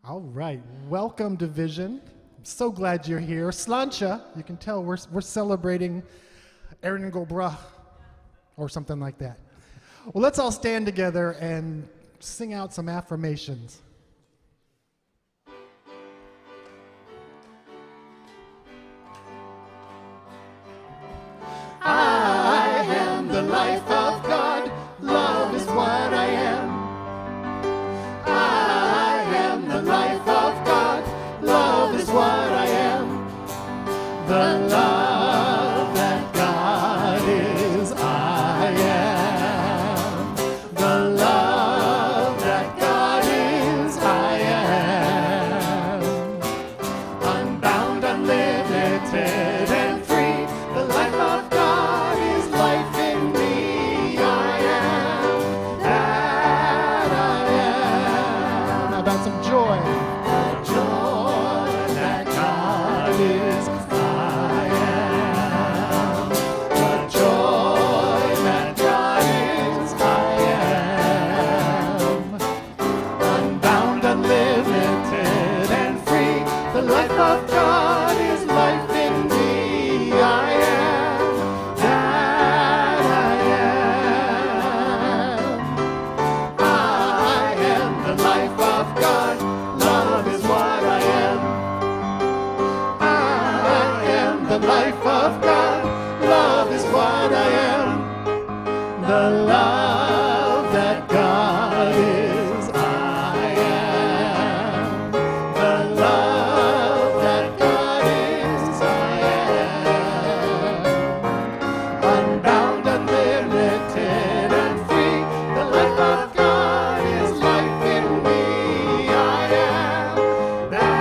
All right, welcome Division. I'm so glad you're here. Slancha, you can tell we're celebrating Erin Gobra or something like that. Well, let's all stand together and sing out some affirmations. I am the life of God. Love is what I am. I am the life of God. Love is what I am. The love that God is, I am. The love that God is, I am. Unbound, unlimited, and free. The life of God is life in me. I am that I am. How about some joy? The joy that God is, I am. The joy that God is, I am. Unbound, unlimited, and free. The life of God is life in me. I am that I am. I am the life of God. Love is what I am. I am the life of God. Love is what I am. The love that God is, I am. The love that God is, I am. Unbound, unlimited, and free. The life of God is life in me. I am that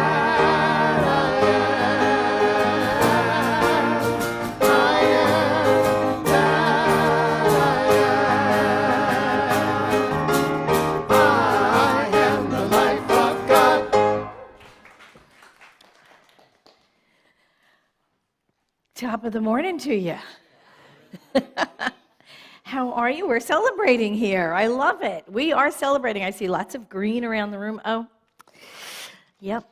I am. I am that I am. I am the life of God. Top of the morning to you. How are you? We're celebrating here. I love it. We are celebrating. I see lots of green around the room. Oh, yep.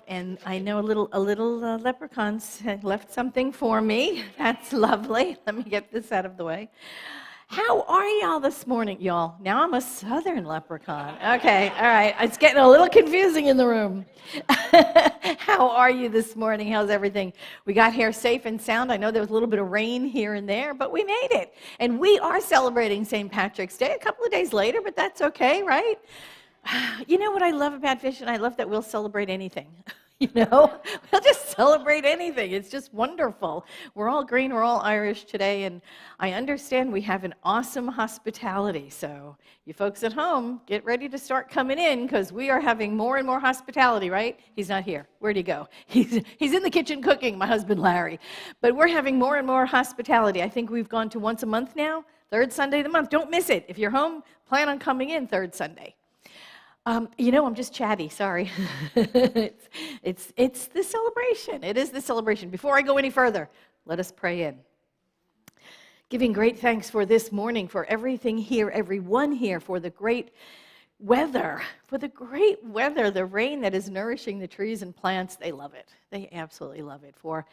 And I know a little leprechauns had left something for me. That's lovely. Let me get this out of the way. How are y'all this morning, y'all? Now I'm a southern leprechaun. Okay, all right. It's getting a little confusing in the room. How are you this morning? How's everything? We got here safe and sound. I know there was a little bit of rain here and there, but we made it. And we are celebrating St. Patrick's Day a couple of days later, but that's okay, right? You know what I love about Vision? I love that we'll celebrate anything. We'll just celebrate anything. It's just wonderful. We're all green, we're all Irish today, and I understand we have an awesome hospitality. So you folks at home, get ready to start coming in because we are having more and more hospitality, right? He's not here. Where'd he go? He's in the kitchen cooking, my husband Larry. But we're having more and more hospitality. I think we've gone to once a month now, third Sunday of the month. Don't miss it. If you're home, plan on coming in third Sunday. I'm just chatty, sorry. It's the celebration. It is the celebration. Before I go any further, let us pray in. Giving great thanks for this morning, for everything here, everyone here, for the great weather, the rain that is nourishing the trees and plants. They love it. They absolutely love it. For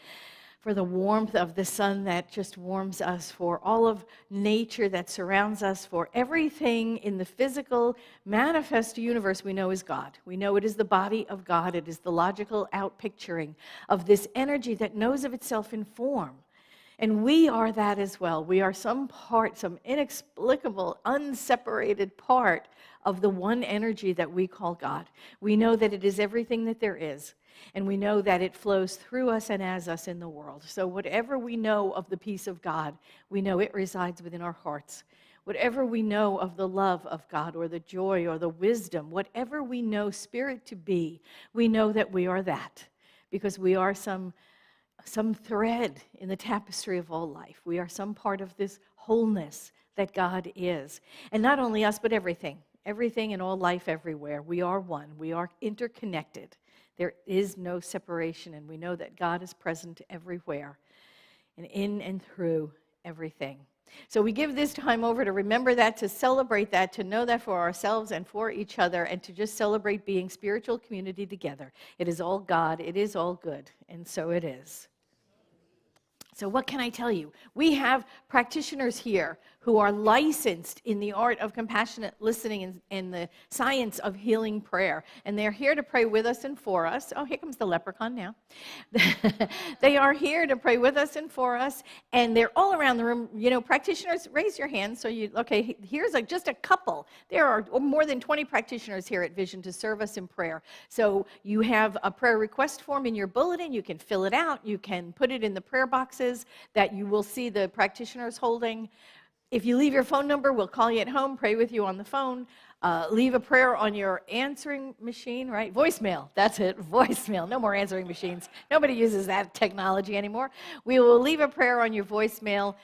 the warmth of the sun that just warms us, for all of nature that surrounds us, for everything in the physical manifest universe we know is God. We know it is the body of God. It is the logical outpicturing of this energy that knows of itself in form. And we are that as well. We are some inexplicable, unseparated part of the one energy that we call God. We know that it is everything that there is. And we know that it flows through us and as us in the world. So whatever we know of the peace of God, we know it resides within our hearts. Whatever we know of the love of God or the joy or the wisdom, whatever we know spirit to be, we know that we are that. Because we are some thread in the tapestry of all life. We are some part of this wholeness that God is. And not only us, but everything. Everything in all life everywhere. We are one. We are interconnected. There is no separation, and we know that God is present everywhere and in and through everything. So we give this time over to remember that, to celebrate that, to know that for ourselves and for each other, and to just celebrate being spiritual community together. It is all God. It is all good. And so it is. So what can I tell you? We have practitioners here who are licensed in the art of compassionate listening and the science of healing prayer. And they're here to pray with us and for us. Oh, here comes the leprechaun now. They are here to pray with us and for us. And they're all around the room. You know, practitioners, raise your hand. So okay, here's just a couple. There are more than 20 practitioners here at Vision to serve us in prayer. So you have a prayer request form in your bulletin. You can fill it out. You can put it in the prayer boxes that you will see the practitioners holding. If you leave your phone number, we'll call you at home, pray with you on the phone. Leave a prayer on your answering machine, right? Voicemail, that's it, voicemail. No more answering machines. Nobody uses that technology anymore. We will leave a prayer on your voicemail.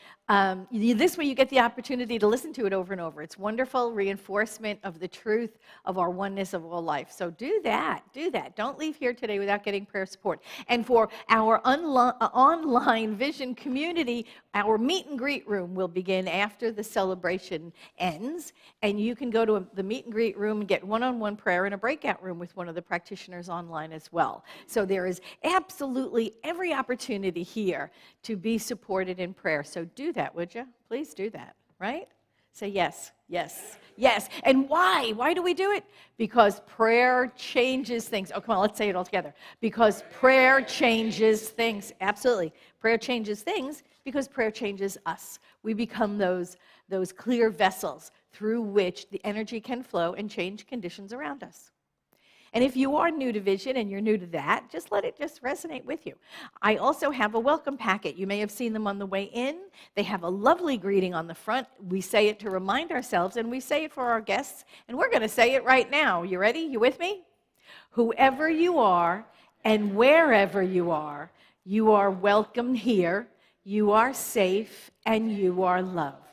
This way you get the opportunity to listen to it over and over. It's wonderful reinforcement of the truth of our oneness of all life. So do that. Don't leave here today without getting prayer support. And for our online Vision community, our meet and greet room will begin after the celebration ends. And you can go to the meet and greet room and get one-on-one prayer in a breakout room with one of the practitioners online as well. So there is absolutely every opportunity here to be supported in prayer. So do that, would you? Please do that, right? Say yes, yes, yes. And why? Why do we do it? Because prayer changes things. Oh, come on, let's say it all together. Because prayer changes things. Absolutely. Prayer changes things because prayer changes us. We become those clear vessels through which the energy can flow and change conditions around us. And if you are new to Vision and you're new to that, just let it just resonate with you. I also have a welcome packet. You may have seen them on the way in. They have a lovely greeting on the front. We say it to remind ourselves, and we say it for our guests, and we're going to say it right now. You ready? You with me? Whoever you are and wherever you are welcome here, you are safe, and you are loved.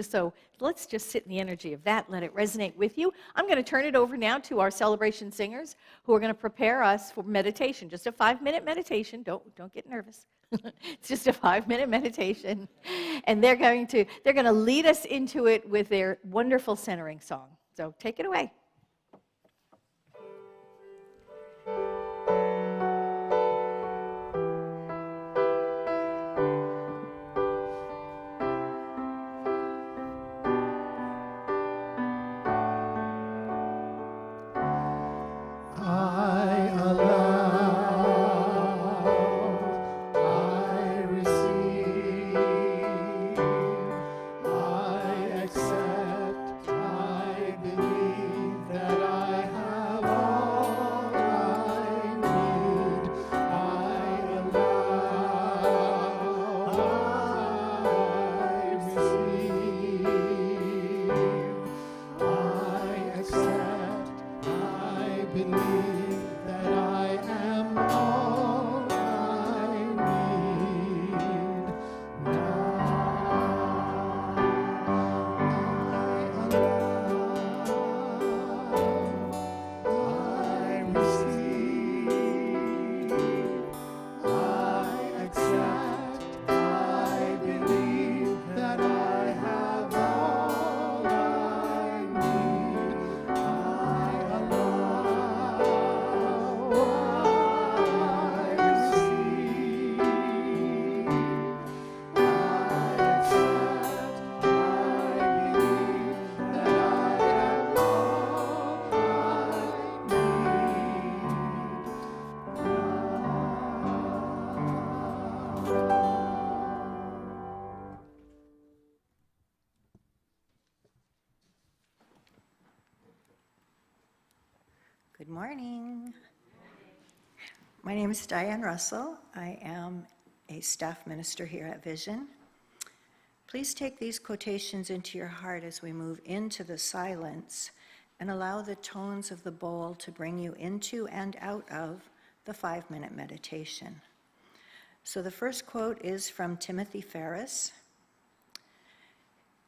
So let's just sit in the energy of that. Let it resonate with you. I'm going to turn it over now to our celebration singers who are going to prepare us for meditation. Just a 5-minute meditation. Don't get nervous. It's just a 5-minute meditation. And they're going to lead us into it with their wonderful centering song. So take it away. Good morning. My name is Diane Russell. I am a staff minister here at Vision. Please take these quotations into your heart as we move into the silence and allow the tones of the bowl to bring you into and out of the 5-minute meditation. So the first quote is from Timothy Ferris.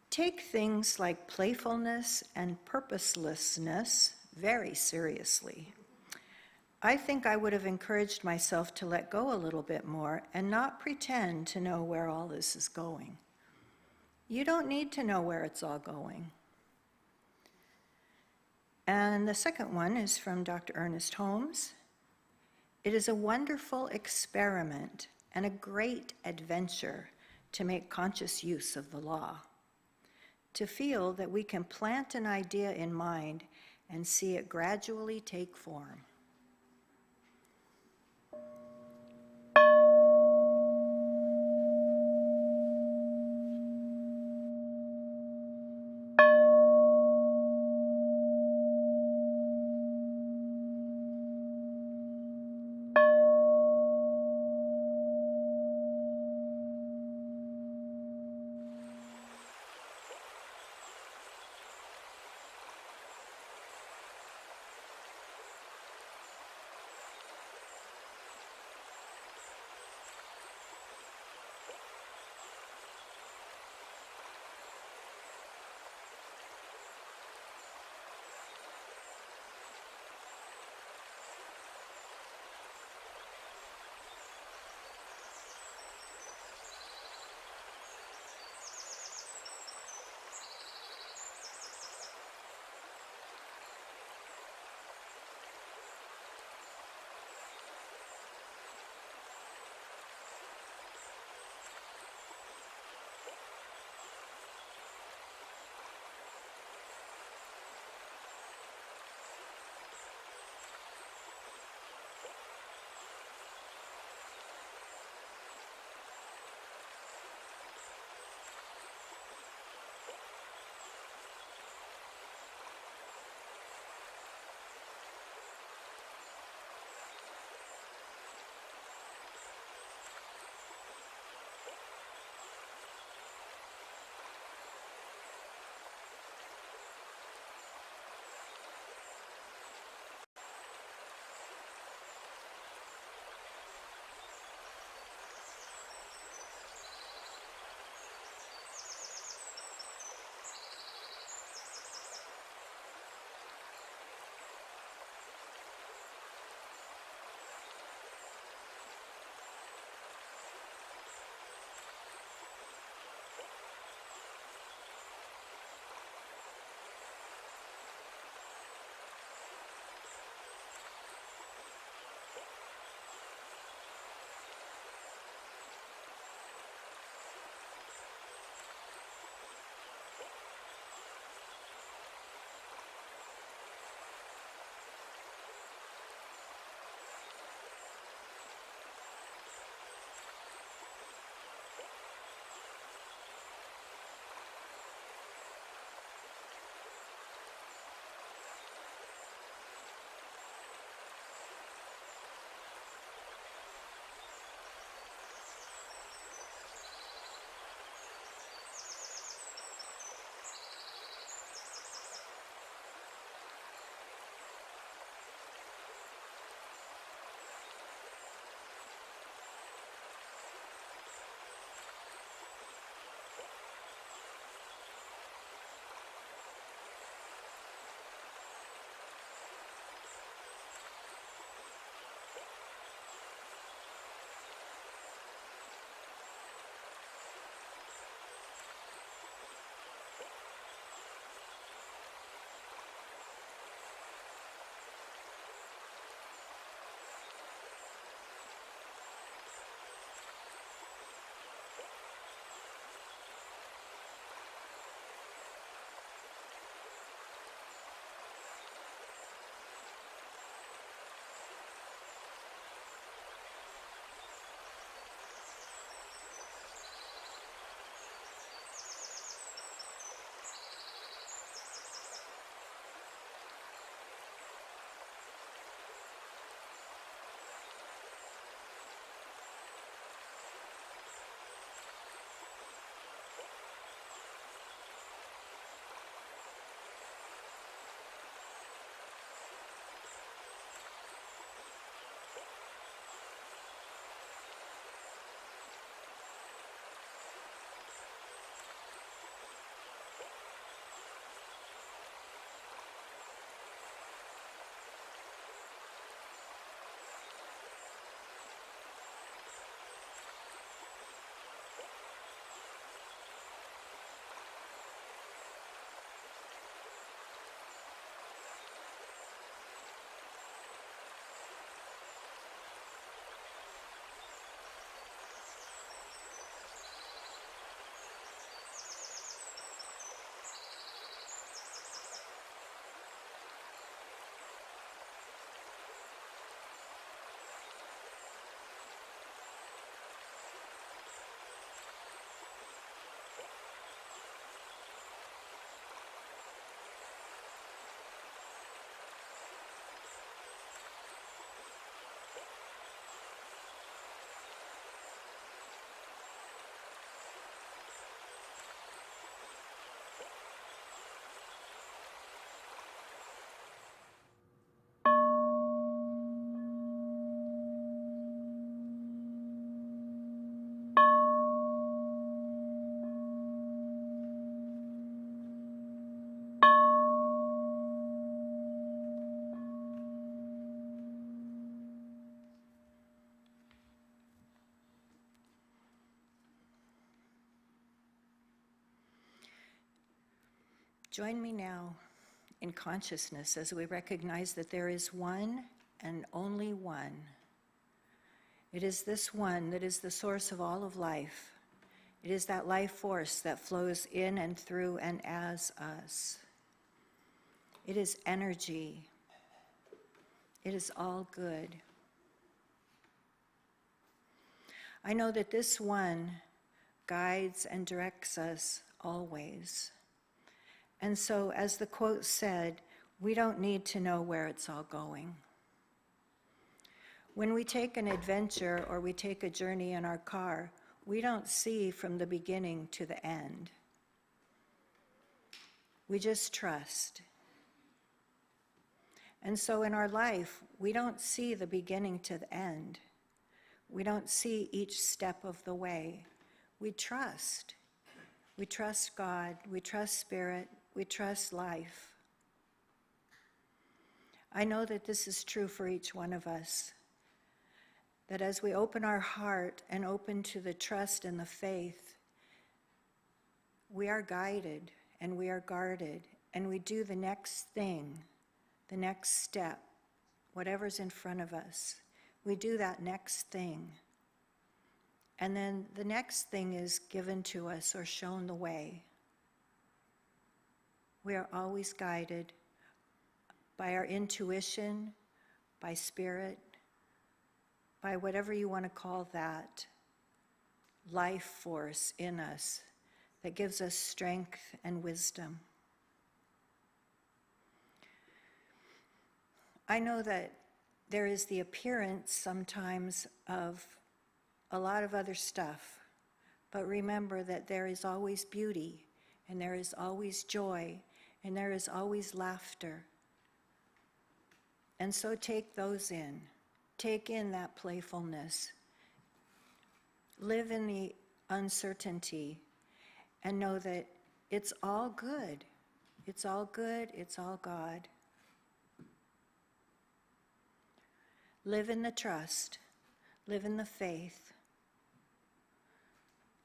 Take things like playfulness and purposelessness very seriously. I think I would have encouraged myself to let go a little bit more and not pretend to know where all this is going. You don't need to know where it's all going. And the second one is from Dr. Ernest Holmes. It is a wonderful experiment and a great adventure to make conscious use of the law, to feel that we can plant an idea in mind and see it gradually take form. Join me now in consciousness as we recognize that there is one and only one. It is this one that is the source of all of life. It is that life force that flows in and through and as us. It is energy. It is all good. I know that this one guides and directs us always. And so, as the quote said, we don't need to know where it's all going. When we take an adventure or we take a journey in our car, we don't see from the beginning to the end. We just trust. And so in our life, we don't see the beginning to the end. We don't see each step of the way. We trust. We trust God. We trust Spirit. We trust life. I know that this is true for each one of us. That as we open our heart and open to the trust and the faith, we are guided and we are guarded, and we do the next thing, the next step, whatever's in front of us. We do that next thing. And then the next thing is given to us or shown the way. We are always guided by our intuition, by Spirit, by whatever you want to call that life force in us that gives us strength and wisdom. I know that there is the appearance sometimes of a lot of other stuff, but remember that there is always beauty, and there is always joy, and there is always laughter. And so take those in. Take in that playfulness. Live in the uncertainty and know that it's all good. It's all good. It's all God. Live in the trust. Live in the faith.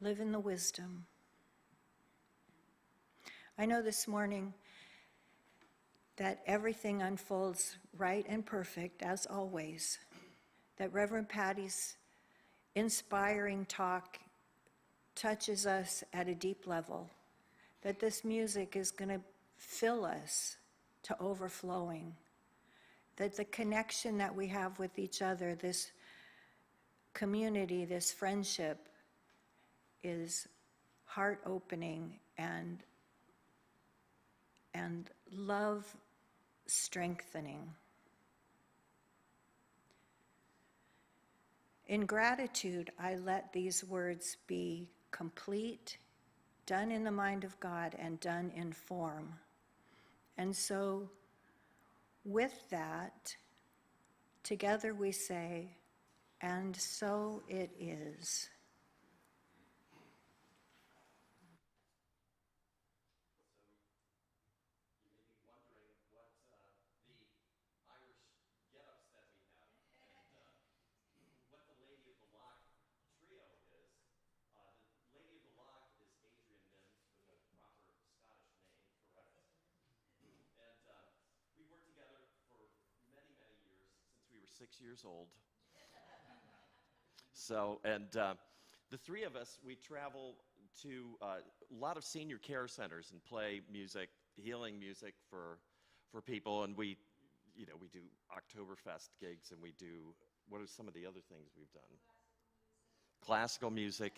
Live in the wisdom. I know this morning that everything unfolds right and perfect as always. That Reverend Patti's inspiring talk touches us at a deep level, that this music is going to fill us to overflowing, that the connection that we have with each other, this community, this friendship, is heart-opening and love-strengthening. In gratitude, I let these words be complete, done in the mind of God, and done in form. And so, with that, together we say, and so it is. We've worked together for many, many years, since we were 6 years old. So, and the three of us, we travel to a lot of senior care centers and play music, healing music for people. And we do Oktoberfest gigs, and we do, what are some of the other things we've done? Classical music.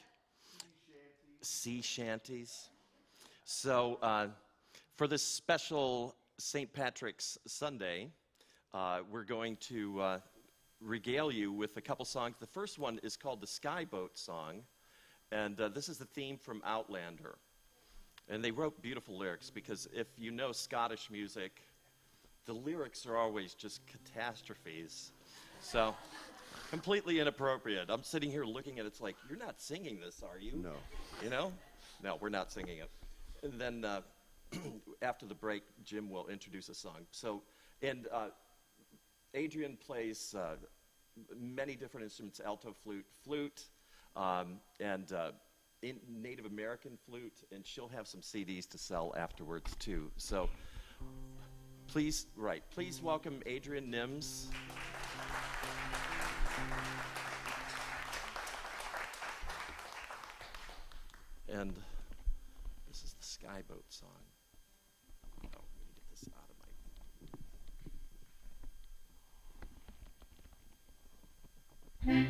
Sea shanties. So, for this special St. Patrick's Sunday, we're going to regale you with a couple songs. The first one is called the Skyboat Song, and this is the theme from Outlander. And they wrote beautiful lyrics, because if you know Scottish music, the lyrics are always just catastrophes. So, completely inappropriate. I'm sitting here looking at it, it's like, you're not singing this, are you? No. You know? No, we're not singing it. And then after the break, Jim will introduce a song. So, and Adrian plays many different instruments, alto flute, and Native American flute, and she'll have some CDs to sell afterwards too. So please welcome Adrienne Nims. And this is the Skyboat song. Oh, let me get this out of my...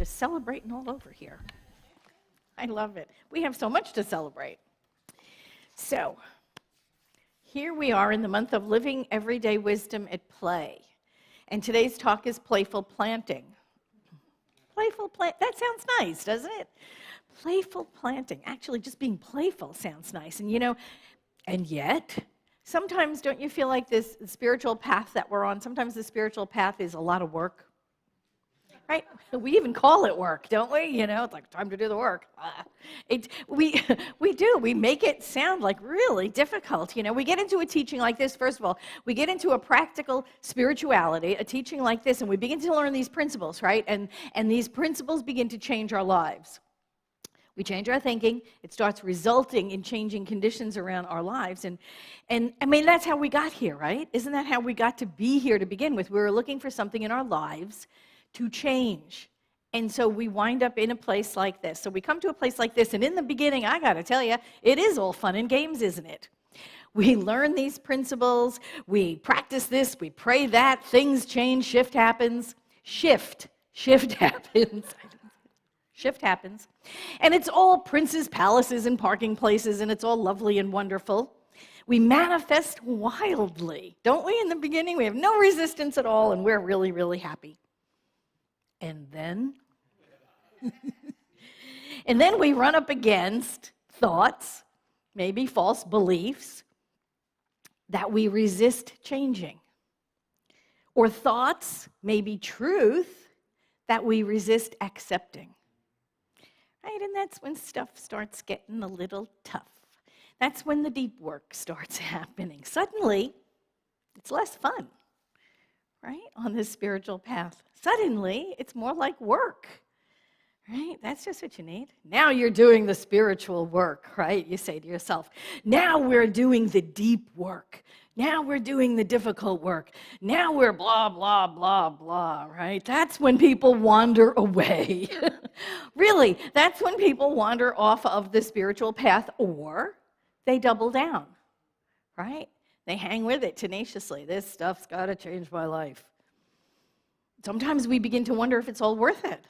just celebrating all over here. I love it. We have so much to celebrate. So, here we are in the month of Living Everyday Wisdom at Play. And today's talk is Playful Planting. Playful plant, that sounds nice, doesn't it? Playful planting. Actually, just being playful sounds nice. And and yet, sometimes don't you feel like this spiritual path that we're on, sometimes the spiritual path is a lot of work? Right? We even call it work, don't we? It's like time to do the work. We do. We make it sound like really difficult. We get into a teaching like this, first of all, we get into a practical spirituality, a teaching like this, and we begin to learn these principles, right? And these principles begin to change our lives. We change our thinking. It starts resulting in changing conditions around our lives. And I mean, that's how we got here, right? Isn't that how we got to be here to begin with? We were looking for something in our lives to change. And so we wind up in a place like this. So we come to a place like this, and in the beginning, I got to tell you, it is all fun and games, isn't it? We learn these principles, we practice this, we pray that, things change, shift happens. Shift happens. Shift happens. And it's all princes, palaces, and parking places, and it's all lovely and wonderful. We manifest wildly, don't we? In the beginning, we have no resistance at all, and we're really, really happy. And then we run up against thoughts, maybe false beliefs, that we resist changing. Or thoughts, maybe truth, that we resist accepting. Right? And that's when stuff starts getting a little tough. That's when the deep work starts happening. Suddenly, it's less fun, right, on this spiritual path. Suddenly, it's more like work, right? That's just what you need. Now you're doing the spiritual work, right? You say to yourself, now we're doing the deep work. Now we're doing the difficult work. Now we're blah, blah, blah, blah, right? That's when people wander away. Really, that's when people wander off of the spiritual path, or they double down, right? They hang with it tenaciously. This stuff's got to change my life. Sometimes we begin to wonder if it's all worth it,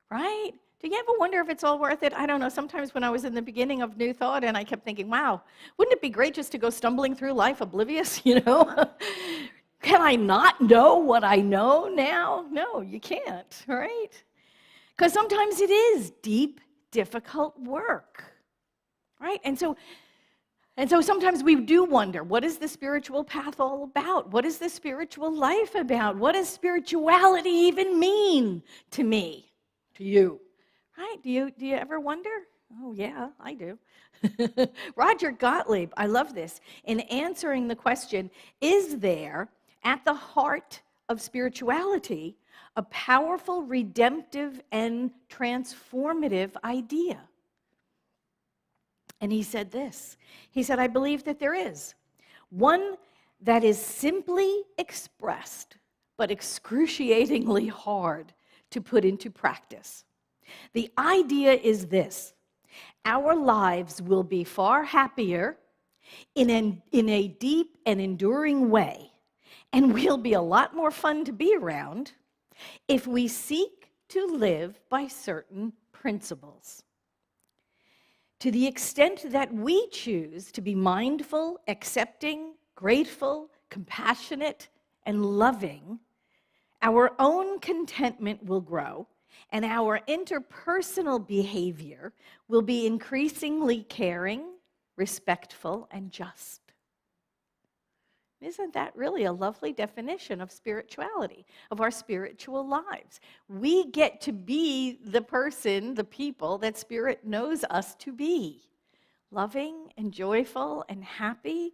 right? Do you ever wonder if it's all worth it? I don't know. Sometimes when I was in the beginning of New Thought and I kept thinking, wow, wouldn't it be great just to go stumbling through life oblivious, Can I not know what I know now? No, you can't, right? Because sometimes it is deep, difficult work, right? And so sometimes we do wonder, what is the spiritual path all about? What is the spiritual life about? What does spirituality even mean to me, to you? Right? Do you ever wonder? Oh, yeah, I do. Roger Gottlieb, I love this, in answering the question, is there, at the heart of spirituality, a powerful, redemptive, and transformative idea? And he said this. He said, I believe that there is. One that is simply expressed, but excruciatingly hard to put into practice. The idea is this: our lives will be far happier in a deep and enduring way, and we'll be a lot more fun to be around if we seek to live by certain principles. To the extent that we choose to be mindful, accepting, grateful, compassionate, and loving, our own contentment will grow, and our interpersonal behavior will be increasingly caring, respectful, and just. Isn't that really a lovely definition of spirituality, of our spiritual lives? We get to be the person, the people that Spirit knows us to be. Loving and joyful and happy.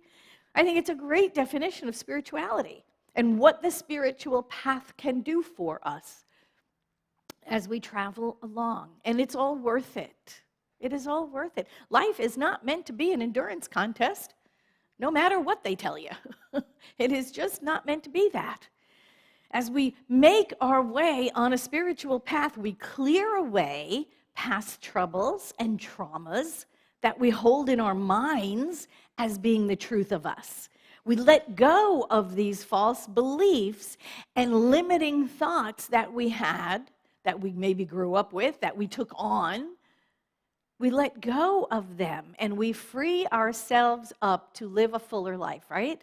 I think it's a great definition of spirituality and what the spiritual path can do for us as we travel along. And it's all worth it. It is all worth it. Life is not meant to be an endurance contest, no matter what they tell you. It is just not meant to be that. As we make our way on a spiritual path, we clear away past troubles and traumas that we hold in our minds as being the truth of us. We let go of these false beliefs and limiting thoughts that we had that we maybe grew up with, that we took on. We let go of them and we free ourselves up to live a fuller life, right?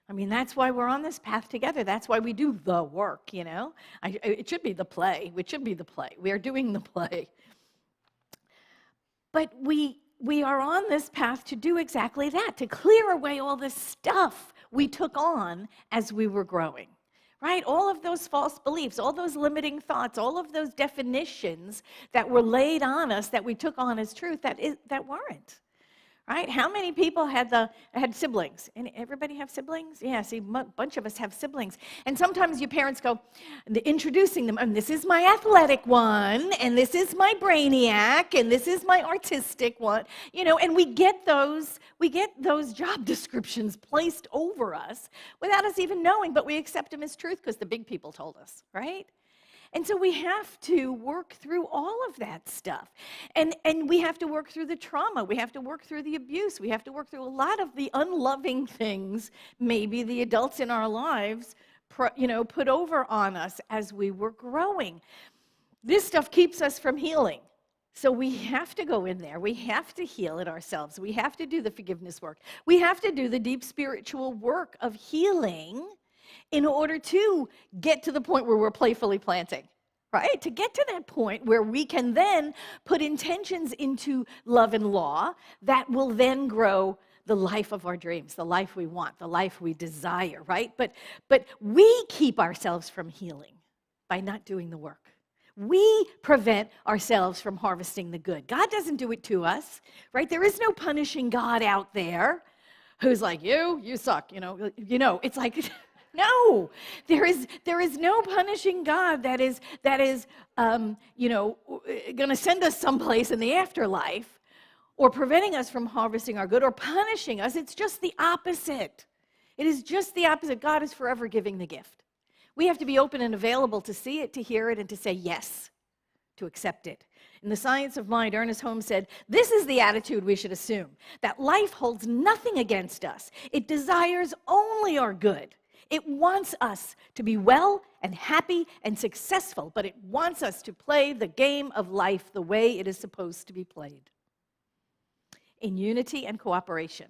I mean, that's why we're on this path together. That's why we do the work, you know? It should be the play. It should be the play. We are doing the play. But we are on this path to do exactly that, to clear away all the stuff we took on as we were growing, right? All of those false beliefs, all those limiting thoughts, all of those definitions that were laid on us that we took on as truth that weren't, right? How many people had siblings? And everybody have siblings? Yeah, see, a bunch of us have siblings. And sometimes your parents go, introducing them, and this is my athletic one, and this is my brainiac, and this is my artistic one, you know, and we get those job descriptions placed over us without us even knowing, but we accept them as truth because the big people told us, right? And so we have to work through all of that stuff. And we have to work through the trauma. We have to work through the abuse. We have to work through a lot of the unloving things maybe the adults in our lives put over on us as we were growing. This stuff keeps us from healing. So we have to go in there. We have to heal it ourselves. We have to do the forgiveness work. We have to do the deep spiritual work of healing in order to get to the point where we're playfully planting, right? To get to that point where we can then put intentions into love and law that will then grow the life of our dreams, the life we want, the life we desire, right? But we keep ourselves from healing by not doing the work. We prevent ourselves from harvesting the good. God doesn't do it to us, right? There is no punishing God out there who's like, you suck, you know, it's like... No, there is no punishing God that is going to send us someplace in the afterlife or preventing us from harvesting our good or punishing us. It's just the opposite. It is just the opposite. God is forever giving the gift. We have to be open and available to see it, to hear it, and to say yes, to accept it. In The Science of Mind, Ernest Holmes said, this is the attitude we should assume, that life holds nothing against us. It desires only our good. It wants us to be well and happy and successful, but it wants us to play the game of life the way it is supposed to be played, in unity and cooperation.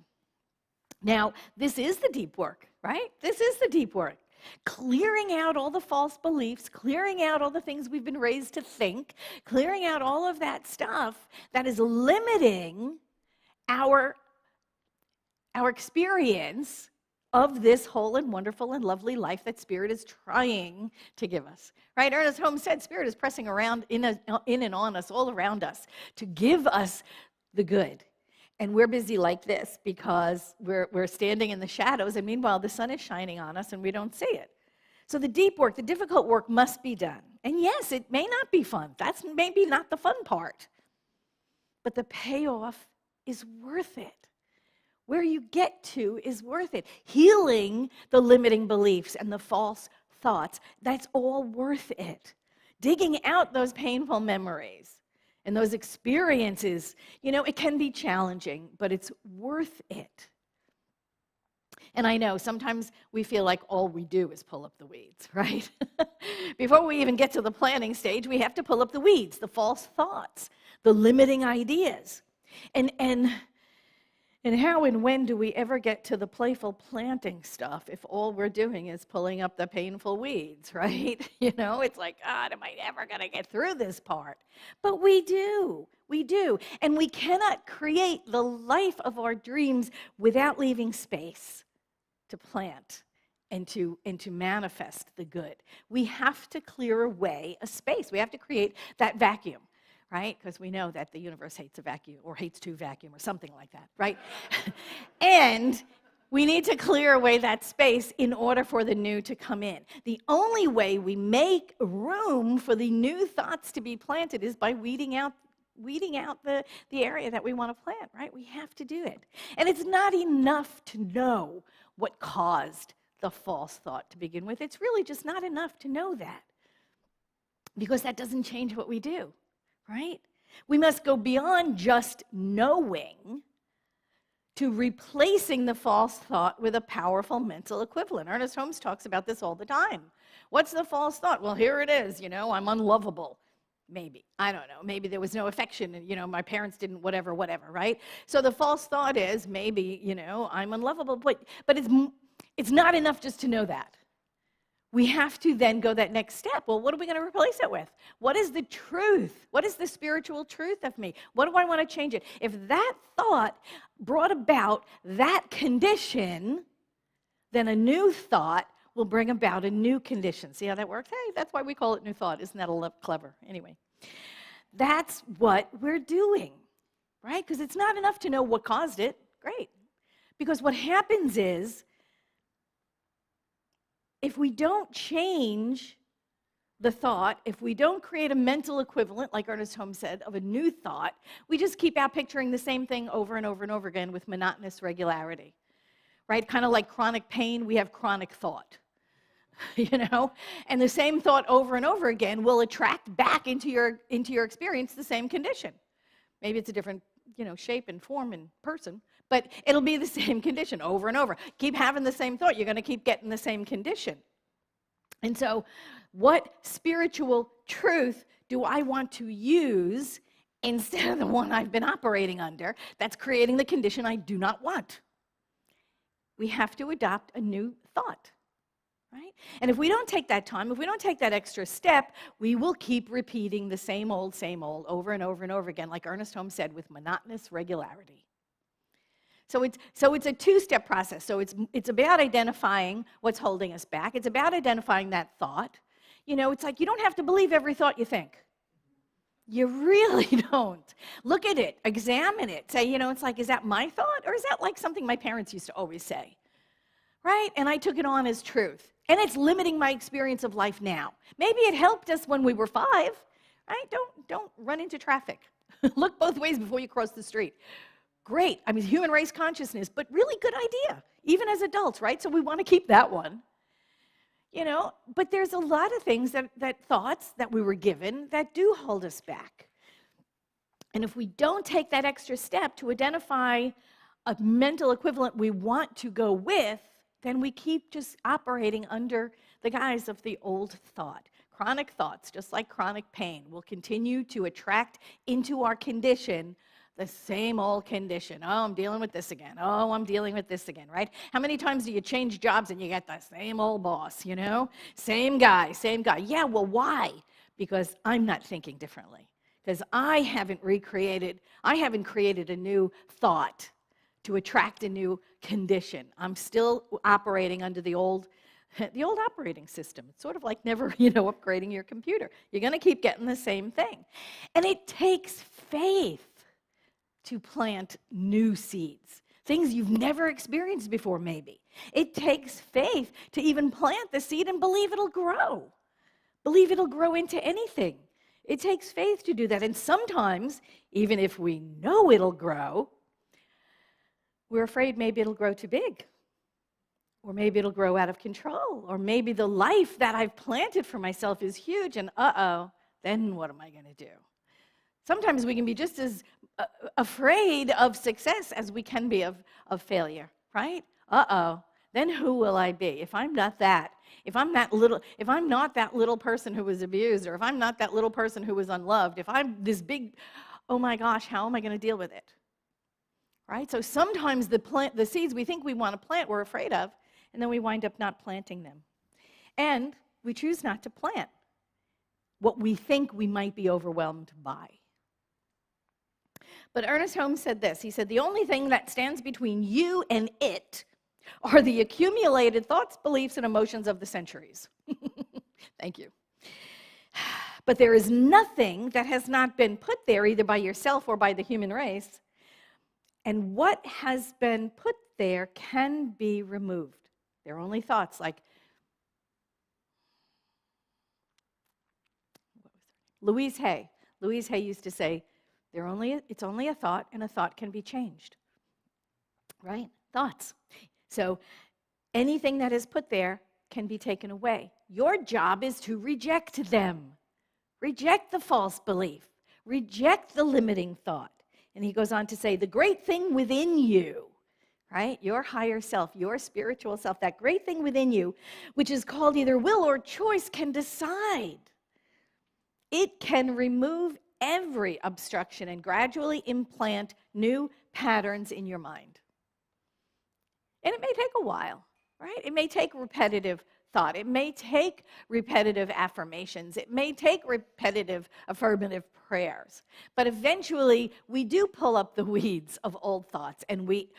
Now, this is the deep work, right? This is the deep work. Clearing out all the false beliefs, clearing out all the things we've been raised to think, clearing out all of that stuff that is limiting our experience of this whole and wonderful and lovely life that Spirit is trying to give us, right? Ernest Holmes said Spirit is pressing around in and on us, all around us, to give us the good. And we're busy like this because we're standing in the shadows, and meanwhile the sun is shining on us and we don't see it. So the deep work, the difficult work must be done. And yes, it may not be fun. That's maybe not the fun part. But the payoff is worth it. Where you get to is worth it. Healing the limiting beliefs and the false thoughts, that's all worth it. Digging out those painful memories and those experiences, it can be challenging, but it's worth it. And I know sometimes we feel like all we do is pull up the weeds, right? Before we even get to the planning stage, we have to pull up the weeds, the false thoughts, the limiting ideas. And how and when do we ever get to the playful planting stuff if all we're doing is pulling up the painful weeds, right? It's like, God, am I ever going to get through this part? But we do. And we cannot create the life of our dreams without leaving space to plant and to manifest the good. We have to clear away a space. We have to create that vacuum. Right? Because we know that the universe hates a vacuum or hates to vacuum or something like that, right? And we need to clear away that space in order for the new to come in. The only way we make room for the new thoughts to be planted is by weeding out the area that we want to plant, right? We have to do it. And it's not enough to know what caused the false thought to begin with. It's really just not enough to know that, because that doesn't change what we do. Right? We must go beyond just knowing to replacing the false thought with a powerful mental equivalent. Ernest Holmes talks about this all the time. What's the false thought? Well, here it is, I'm unlovable. Maybe. I don't know. Maybe there was no affection and, my parents didn't whatever, right? So the false thought is maybe, I'm unlovable, but it's not enough just to know that. We have to then go that next step. Well, what are we going to replace it with? What is the truth? What is the spiritual truth of me? What do I want to change it? If that thought brought about that condition, then a new thought will bring about a new condition. See how that works? Hey, that's why we call it new thought. Isn't that clever? Anyway, that's what we're doing, right? Because it's not enough to know what caused it. Great. Because what happens is, if we don't change the thought, if we don't create a mental equivalent, like Ernest Holmes said, of a new thought, we just keep out picturing the same thing over and over and over again with monotonous regularity, right? Kind of like chronic pain, we have chronic thought, And the same thought over and over again will attract back into your experience the same condition. Maybe it's a different, shape and form and person, but it'll be the same condition over and over. Keep having the same thought. You're going to keep getting the same condition. And so what spiritual truth do I want to use instead of the one I've been operating under that's creating the condition I do not want? We have to adopt a new thought, right? And if we don't take that time, if we don't take that extra step, we will keep repeating the same old, over and over and over again, like Ernest Holmes said, with monotonous regularity. So it's a two-step process. So it's about identifying what's holding us back. It's about identifying that thought. It's like you don't have to believe every thought you think. You really don't. Look at it. Examine it. Say, it's like, is that my thought? Or is that like something my parents used to always say? Right? And I took it on as truth. And it's limiting my experience of life now. Maybe it helped us when we were 5. Right? Don't run into traffic. Look both ways before you cross the street. Great. I mean, human race consciousness, but really good idea, even as adults, right? So we want to keep that one. But there's a lot of things that thoughts that we were given that do hold us back. And if we don't take that extra step to identify a mental equivalent we want to go with, then we keep just operating under the guise of the old thought. Chronic thoughts, just like chronic pain, will continue to attract into our condition the same old condition. Oh, I'm dealing with this again. Oh, I'm dealing with this again, right? How many times do you change jobs and you get the same old boss, Same guy. Yeah, well, why? Because I'm not thinking differently. Because I haven't created a new thought to attract a new condition. I'm still operating under the old operating system. It's sort of like never, upgrading your computer. You're going to keep getting the same thing. And it takes faith to plant new seeds, things you've never experienced before, maybe. It takes faith to even plant the seed and believe it'll grow. Believe it'll grow into anything. It takes faith to do that. And sometimes, even if we know it'll grow, we're afraid maybe it'll grow too big. Or maybe it'll grow out of control. Or maybe the life that I've planted for myself is huge, and then what am I going to do? Sometimes we can be just as afraid of success as we can be of failure, right? Then who will I be? If I'm not that, if I'm not that little person who was abused, or if I'm not that little person who was unloved, if I'm this big, oh my gosh, how am I going to deal with it? Right? So sometimes the seeds we think we want to plant, we're afraid of, and then we wind up not planting them. And we choose not to plant what we think we might be overwhelmed by. But Ernest Holmes said this. He said, the only thing that stands between you and it are the accumulated thoughts, beliefs, and emotions of the centuries. Thank you. But there is nothing that has not been put there either by yourself or by the human race. And what has been put there can be removed. They're only thoughts like Louise Hay. Louise Hay used to say, it's only a thought, and a thought can be changed. Right? Thoughts. So anything that is put there can be taken away. Your job is to reject them. Reject the false belief. Reject the limiting thought. And he goes on to say, the great thing within you, right? Your higher self, your spiritual self, that great thing within you, which is called either will or choice, can decide. It can remove every obstruction and gradually implant new patterns in your mind. And it may take a while, right? It may take repetitive thought. It may take repetitive affirmations. It may take repetitive affirmative prayers. But eventually, we do pull up the weeds of old thoughts and we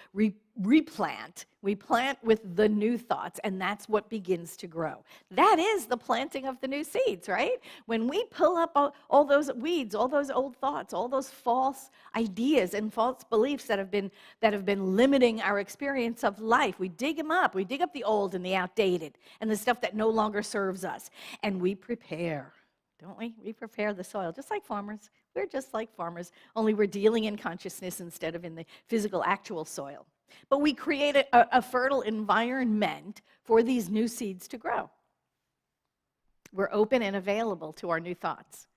replant. We plant with the new thoughts, and that's what begins to grow. That is the planting of the new seeds, right? When we pull up all those weeds, all those old thoughts, all those false ideas and false beliefs that have been limiting our experience of life, we dig them up. We dig up the old and the outdated and the stuff that no longer serves us, and we prepare. Don't we? We prepare the soil, just like farmers. We're just like farmers, only we're dealing in consciousness instead of in the physical, actual soil. But we create a fertile environment for these new seeds to grow. We're open and available to our new thoughts.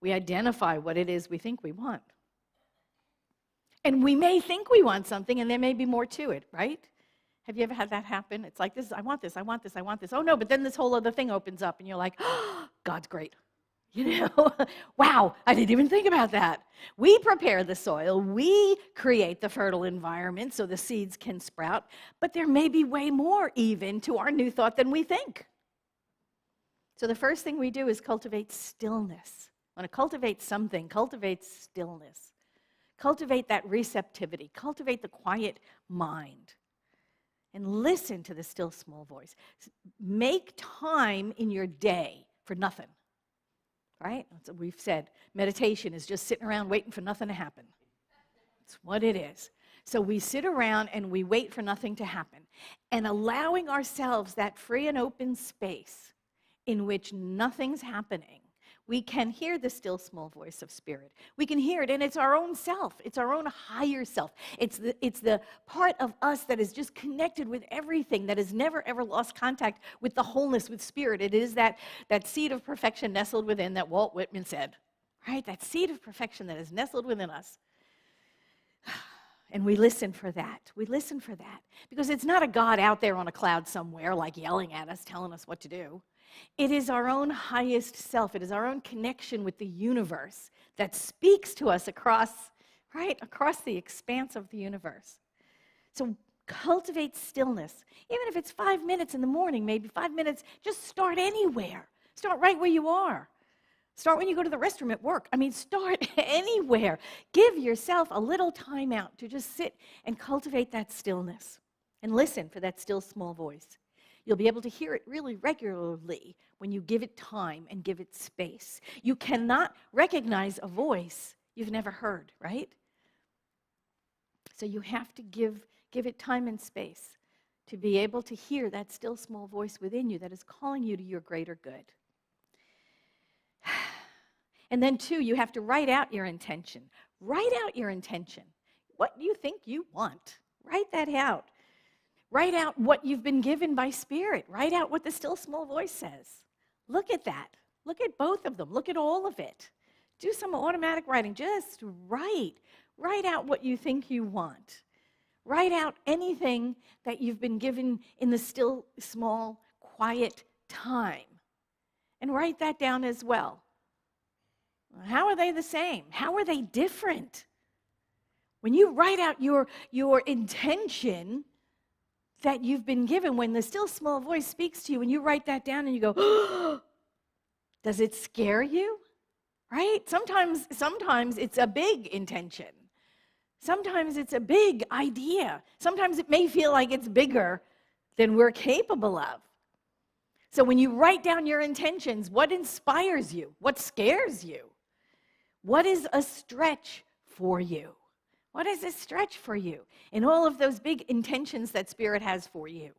We identify what it is we think we want. And we may think we want something, and there may be more to it, right? Have you ever had that happen? It's like, I want this, I want this, I want this. Oh, no, but then this whole other thing opens up, and you're like, oh, God's great. You know, wow, I didn't even think about that. We prepare the soil. We create the fertile environment so the seeds can sprout. But there may be way more even to our new thought than we think. So the first thing we do is cultivate stillness. When I cultivate something, cultivate stillness. Cultivate that receptivity. Cultivate the quiet mind. And listen to the still small voice. Make time in your day for nothing. Right? That's what we've said. Meditation is just sitting around waiting for nothing to happen. That's what it is. So we sit around and we wait for nothing to happen. And allowing ourselves that free and open space in which nothing's happening, we can hear the still small voice of spirit. We can hear it, and it's our own self. It's our own higher self. It's the part of us that is just connected with everything, that has never, ever lost contact with the wholeness, with spirit. It is that seed of perfection nestled within that Walt Whitman said, right? That seed of perfection that is nestled within us. And we listen for that. We listen for that. Because it's not a God out there on a cloud somewhere, like yelling at us, telling us what to do. It is our own highest self. It is our own connection with the universe that speaks to us across the expanse of the universe. So cultivate stillness. Even if it's 5 minutes in the morning, maybe 5 minutes, just start anywhere. Start right where you are. Start when you go to the restroom at work. Start anywhere. Give yourself a little time out to just sit and cultivate that stillness and listen for that still small voice. You'll be able to hear it really regularly when you give it time and give it space. You cannot recognize a voice you've never heard, right? So you have to give it time and space to be able to hear that still small voice within you that is calling you to your greater good. And then, too, you have to write out your intention. Write out your intention. What do you think you want? Write that out. Write out what you've been given by Spirit. Write out what the still small voice says. Look at that. Look at both of them. Look at all of it. Do some automatic writing. Just write. Write out what you think you want. Write out anything that you've been given in the still small, quiet time. And write that down as well. How are they the same? How are they different? When you write out your intention that you've been given, when the still small voice speaks to you and you write that down and you go, oh, does it scare you? Right? Sometimes it's a big intention. Sometimes it's a big idea. Sometimes it may feel like it's bigger than we're capable of. So when you write down your intentions, what inspires you? What scares you? What is a stretch for you? What is a stretch for you in all of those big intentions that Spirit has for you?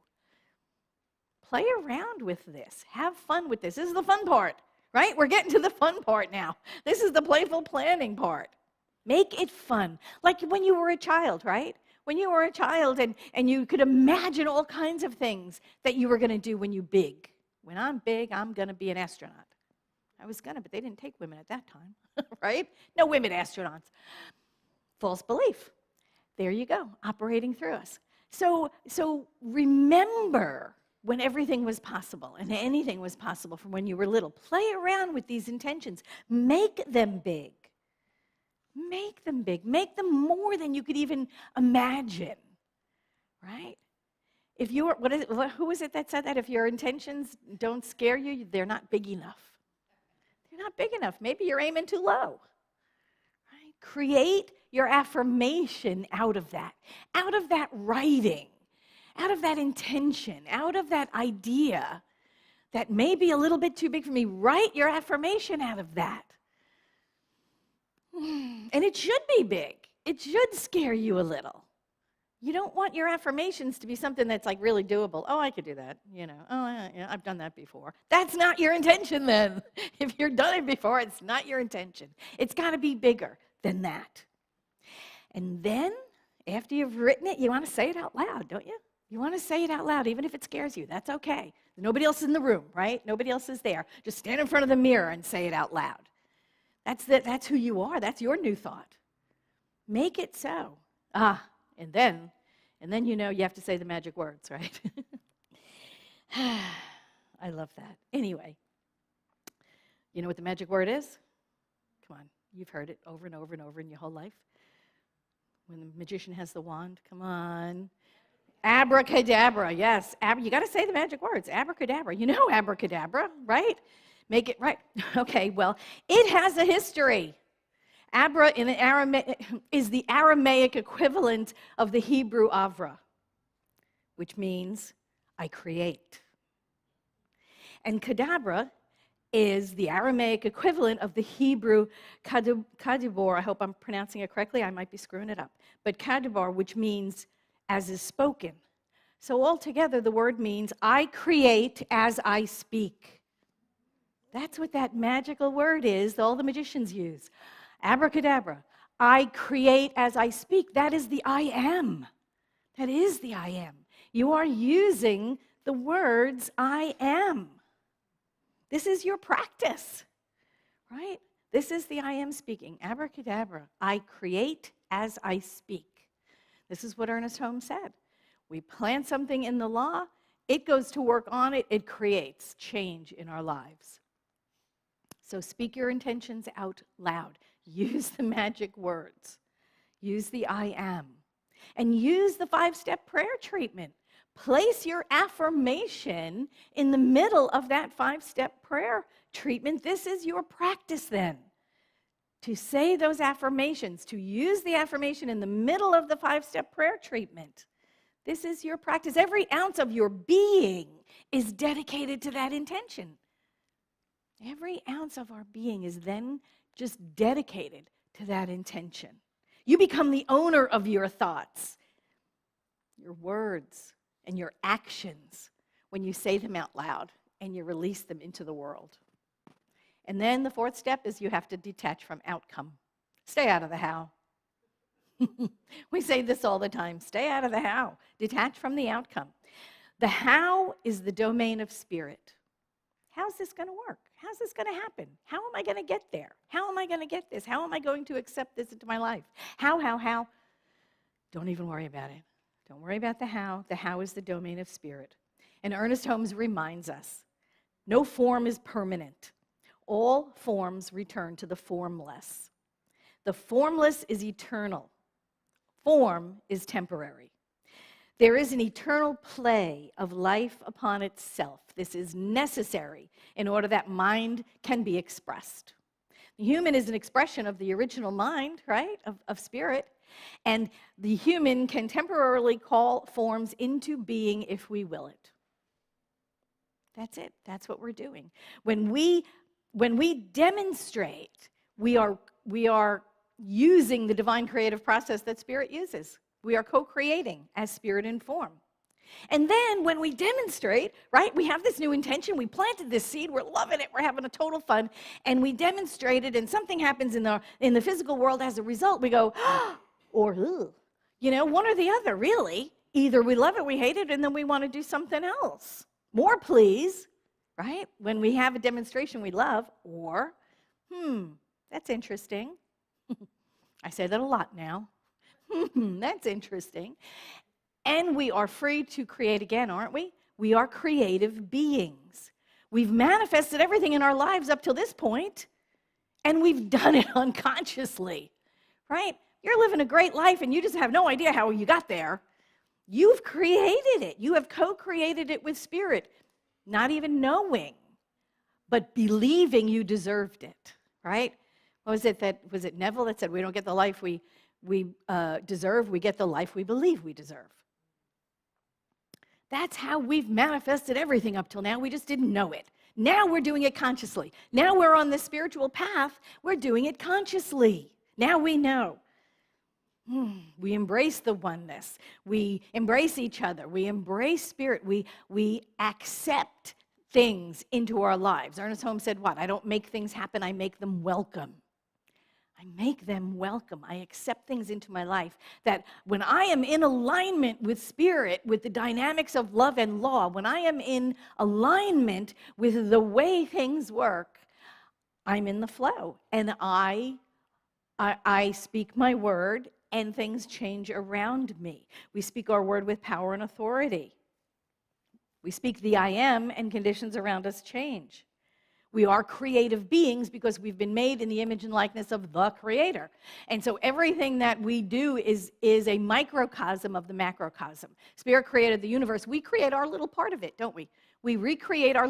Play around with this. Have fun with this. This is the fun part, right? We're getting to the fun part now. This is the playful planning part. Make it fun. Like when you were a child, right? When you were a child and you could imagine all kinds of things that you were going to do when you're big. When I'm big, I'm going to be an astronaut. I was going to, but they didn't take women at that time, right? No women astronauts. False belief. There you go, operating through us. So remember when everything was possible and anything was possible from when you were little. Play around with these intentions. Make them big. Make them big. Make them more than you could even imagine, right? If you're, who was it that said that? If your intentions don't scare you, they're not big enough. They're not big enough. Maybe you're aiming too low. Right? Create your affirmation out of that writing, out of that intention, out of that idea that may be a little bit too big for me. Write your affirmation out of that. And it should be big. It should scare you a little. You don't want your affirmations to be something that's like really doable. Oh, I could do that, you know. Oh, yeah, I've done that before. That's not your intention then. If you've done it before, it's not your intention. It's got to be bigger than that. And then, after you've written it, you want to say it out loud, don't you? You want to say it out loud, even if it scares you. That's okay. Nobody else is in the room, right? Nobody else is there. Just stand in front of the mirror and say it out loud. That's who you are. That's your new thought. Make it so. And then you know you have to say the magic words, right? I love that. Anyway, you know what the magic word is? Come on, you've heard it over and over and over in your whole life. When the magician has the wand, come on. Abracadabra, yes. You got to say the magic words. Abracadabra. You know abracadabra, right? Make it right. Okay, well, it has a history. Abra in Aramaic is the Aramaic equivalent of the Hebrew avra, which means I create. And kadabra is the Aramaic equivalent of the Hebrew kadibor. I hope I'm pronouncing it correctly. I might be screwing it up. But kadibor, which means as is spoken. So altogether, the word means I create as I speak. That's what that magical word is that all the magicians use. Abracadabra. I create as I speak. That is the I am. That is the I am. You are using the words I am. This is your practice, right? This is the I am speaking. Abracadabra. I create as I speak. This is what Ernest Holmes said. We plant something in the law, it goes to work on it, it creates change in our lives. So speak your intentions out loud. Use the magic words. Use the I am. And use the 5-step prayer treatment. Place your affirmation in the middle of that 5-step prayer treatment. This is your practice then. To say those affirmations, to use the affirmation in the middle of the 5-step prayer treatment. This is your practice. Every ounce of your being is dedicated to that intention. Every ounce of our being is then just dedicated to that intention. You become the owner of your thoughts, your words, and your actions when you say them out loud and you release them into the world. And then the 4th step is you have to detach from outcome. Stay out of the how. We say this all the time. Stay out of the how. Detach from the outcome. The how is the domain of spirit. How's this going to work? How's this going to happen? How am I going to get there? How am I going to get this? How am I going to accept this into my life? How? Don't even worry about it. Don't worry about the how. The how is the domain of spirit. And Ernest Holmes reminds us, no form is permanent. All forms return to the formless. The formless is eternal. Form is temporary. There is an eternal play of life upon itself. This is necessary in order that mind can be expressed. The human is an expression of the original mind, right, of spirit. And the human can temporarily call forms into being if we will it. That's it. That's what we're doing. When we demonstrate, we are using the divine creative process that spirit uses. We are co-creating as spirit and form. And then when we demonstrate, right, we have this new intention, we planted this seed, we're loving it, we're having a total fun, and we demonstrate it, and something happens in the physical world as a result, we go, or, you know, one or the other, really. Either we love it, we hate it, and then we want to do something else. More, please, right? When we have a demonstration we love, or, that's interesting. I say that a lot now. That's interesting. And we are free to create again, aren't we? We are creative beings. We've manifested everything in our lives up till this point, and we've done it unconsciously, right? You're living a great life, and you just have no idea how you got there. You've created it. You have co-created it with Spirit, not even knowing, but believing you deserved it, right? Was it Neville that said, we don't get the life we deserve, we get the life we believe we deserve? That's how we've manifested everything up till now. We just didn't know it. Now we're doing it consciously. Now we're on the spiritual path. We're doing it consciously. Now we know. We embrace the oneness. We embrace each other. We embrace Spirit. We accept things into our lives. Ernest Holmes said what? I don't make things happen, I make them welcome. I make them welcome. I accept things into my life that when I am in alignment with Spirit, with the dynamics of love and law, when I am in alignment with the way things work, I'm in the flow. And I speak my word, and things change around me. We speak our word with power and authority. We speak the I am, and conditions around us change. We are creative beings because we've been made in the image and likeness of the Creator. And so everything that we do is a microcosm of the macrocosm. Spirit created the universe. We create our little part of it, don't we? We recreate our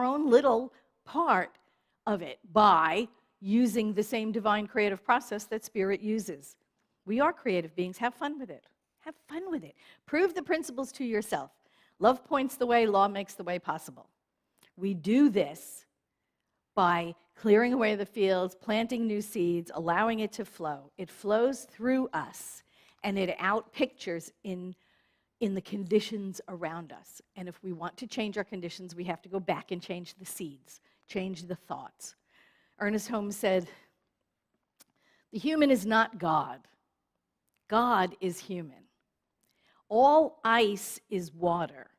own little part of it by using the same divine creative process that Spirit uses. We are creative beings. Have fun with it. Have fun with it. Prove the principles to yourself. Love points the way, law makes the way possible. We do this by clearing away the fields, planting new seeds, allowing it to flow. It flows through us, and it outpictures in the conditions around us. And if we want to change our conditions, we have to go back and change the seeds, change the thoughts. Ernest Holmes said, the human is not God. God is human. All ice is water.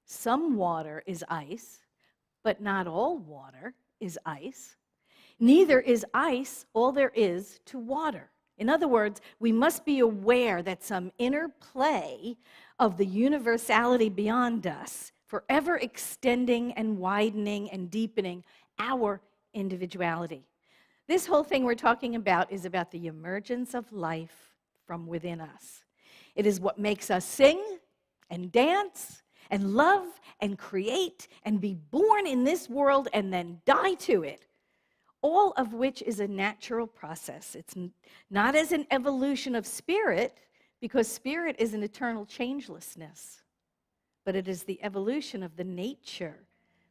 Some water is ice, but not all water is ice. Neither is ice all there is to water. In other words, we must be aware that some inner play of the universality beyond us, forever extending and widening and deepening our individuality. This whole thing we're talking about is about the emergence of life from within us. It is what makes us sing and dance and love and create and be born in this world and then die to it, all of which is a natural process. It's not as an evolution of Spirit, because Spirit is an eternal changelessness, but it is the evolution of the nature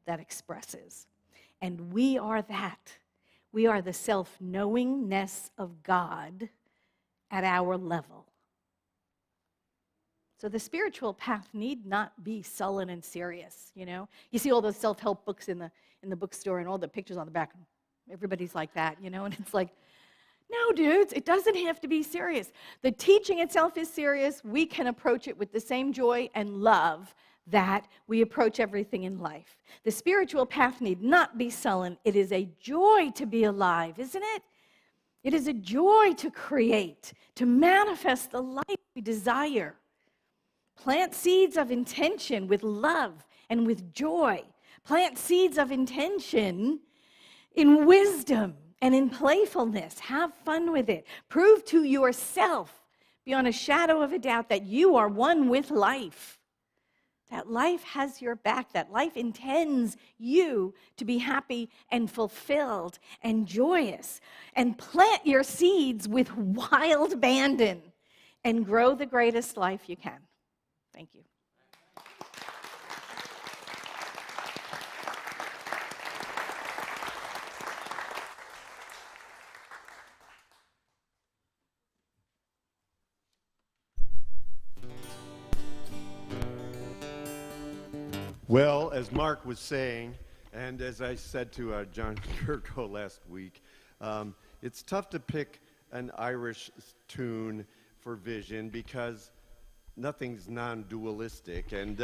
that expresses. And we are that. We are the self-knowingness of God at our level. So the spiritual path need not be sullen and serious, you know? You see all those self-help books in the bookstore and all the pictures on the back. Everybody's like that, you know? And it's like, no, dudes, it doesn't have to be serious. The teaching itself is serious. We can approach it with the same joy and love that we approach everything in life. The spiritual path need not be sullen. It is a joy to be alive, isn't it? It is a joy to create, to manifest the life we desire. Plant seeds of intention with love and with joy. Plant seeds of intention in wisdom and in playfulness. Have fun with it. Prove to yourself, beyond a shadow of a doubt, that you are one with life. That life has your back. That life intends you to be happy and fulfilled and joyous. And plant your seeds with wild abandon and grow the greatest life you can. Thank you. Well, as Mark was saying, and as I said to John Kirko last week, it's tough to pick an Irish tune for Vision because nothing's non-dualistic, and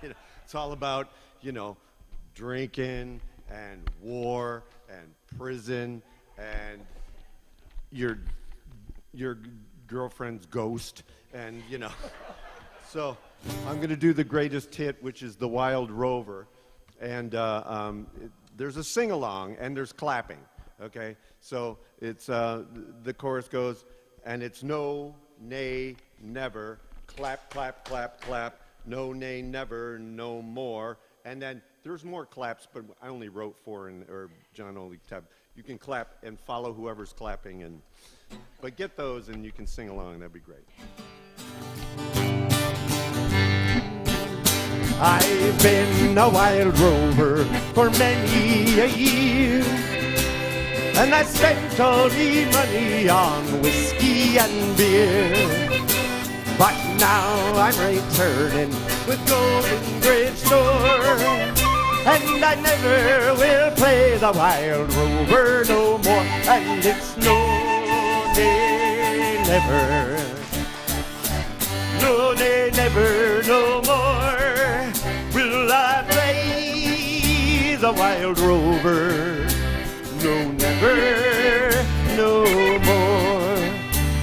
it's all about, drinking and war and prison and your girlfriend's ghost, and So I'm going to do the greatest hit, which is The Wild Rover. And there's a sing-along, and there's clapping, okay? So it's, the chorus goes, and it's no, nay, never, clap, clap, clap, clap, no, nay, never, no more. And then there's more claps, but I only wrote 4, or John only tabbed. You can clap and follow whoever's clapping, but get those and you can sing along, that'd be great. I've been a wild rover for many a year, and I spent all me money on whiskey and beer. But now I'm returning with Golden Gate Store, and I never will play the wild rover no more. And it's no, nay, never, no, nay, never, no more will I play the wild rover. No, never, no more.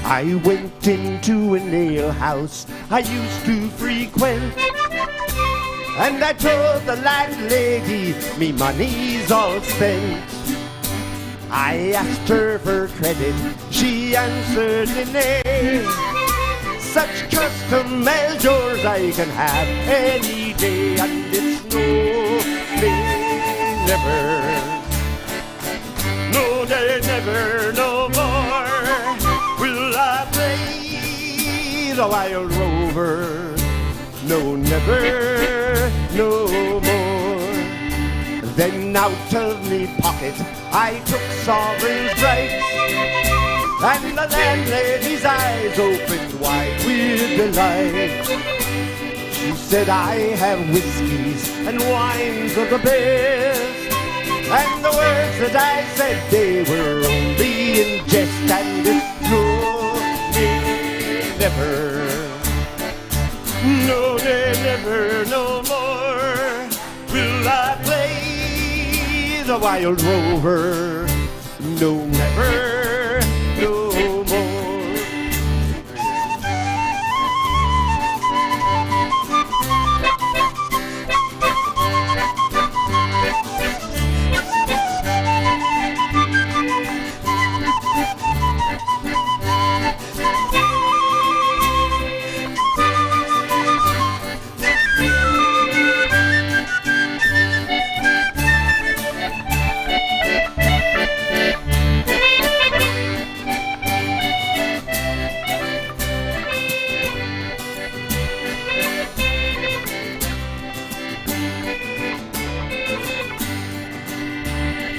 I went into an alehouse I used to frequent, and I told the landlady me money's all spent. I asked her for credit, she answered me nay. Such custom as yours I can have any day, and it's no, nay, never, no, nay, never, no more will I play the wild rover. No, never, no more. Then out of me pocket I took sovereigns bright, and the landlady's eyes opened wide with delight. She said, I have whiskeys and wines of the best, and the words that I said, they were only in jest. And it's no, nay, never, no, nay, never, no more will I play the wild rover. No, never, no more.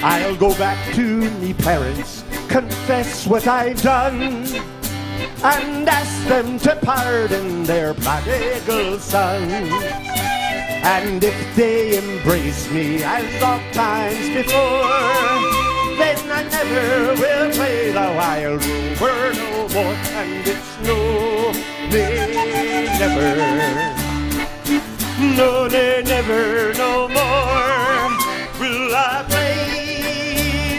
I'll go back to me parents, confess what I've done, and ask them to pardon their prodigal son. And if they embrace me as oft times before, then I never will play the wild rover no more. And it's no, nay, never, no, nay, never, no more will I play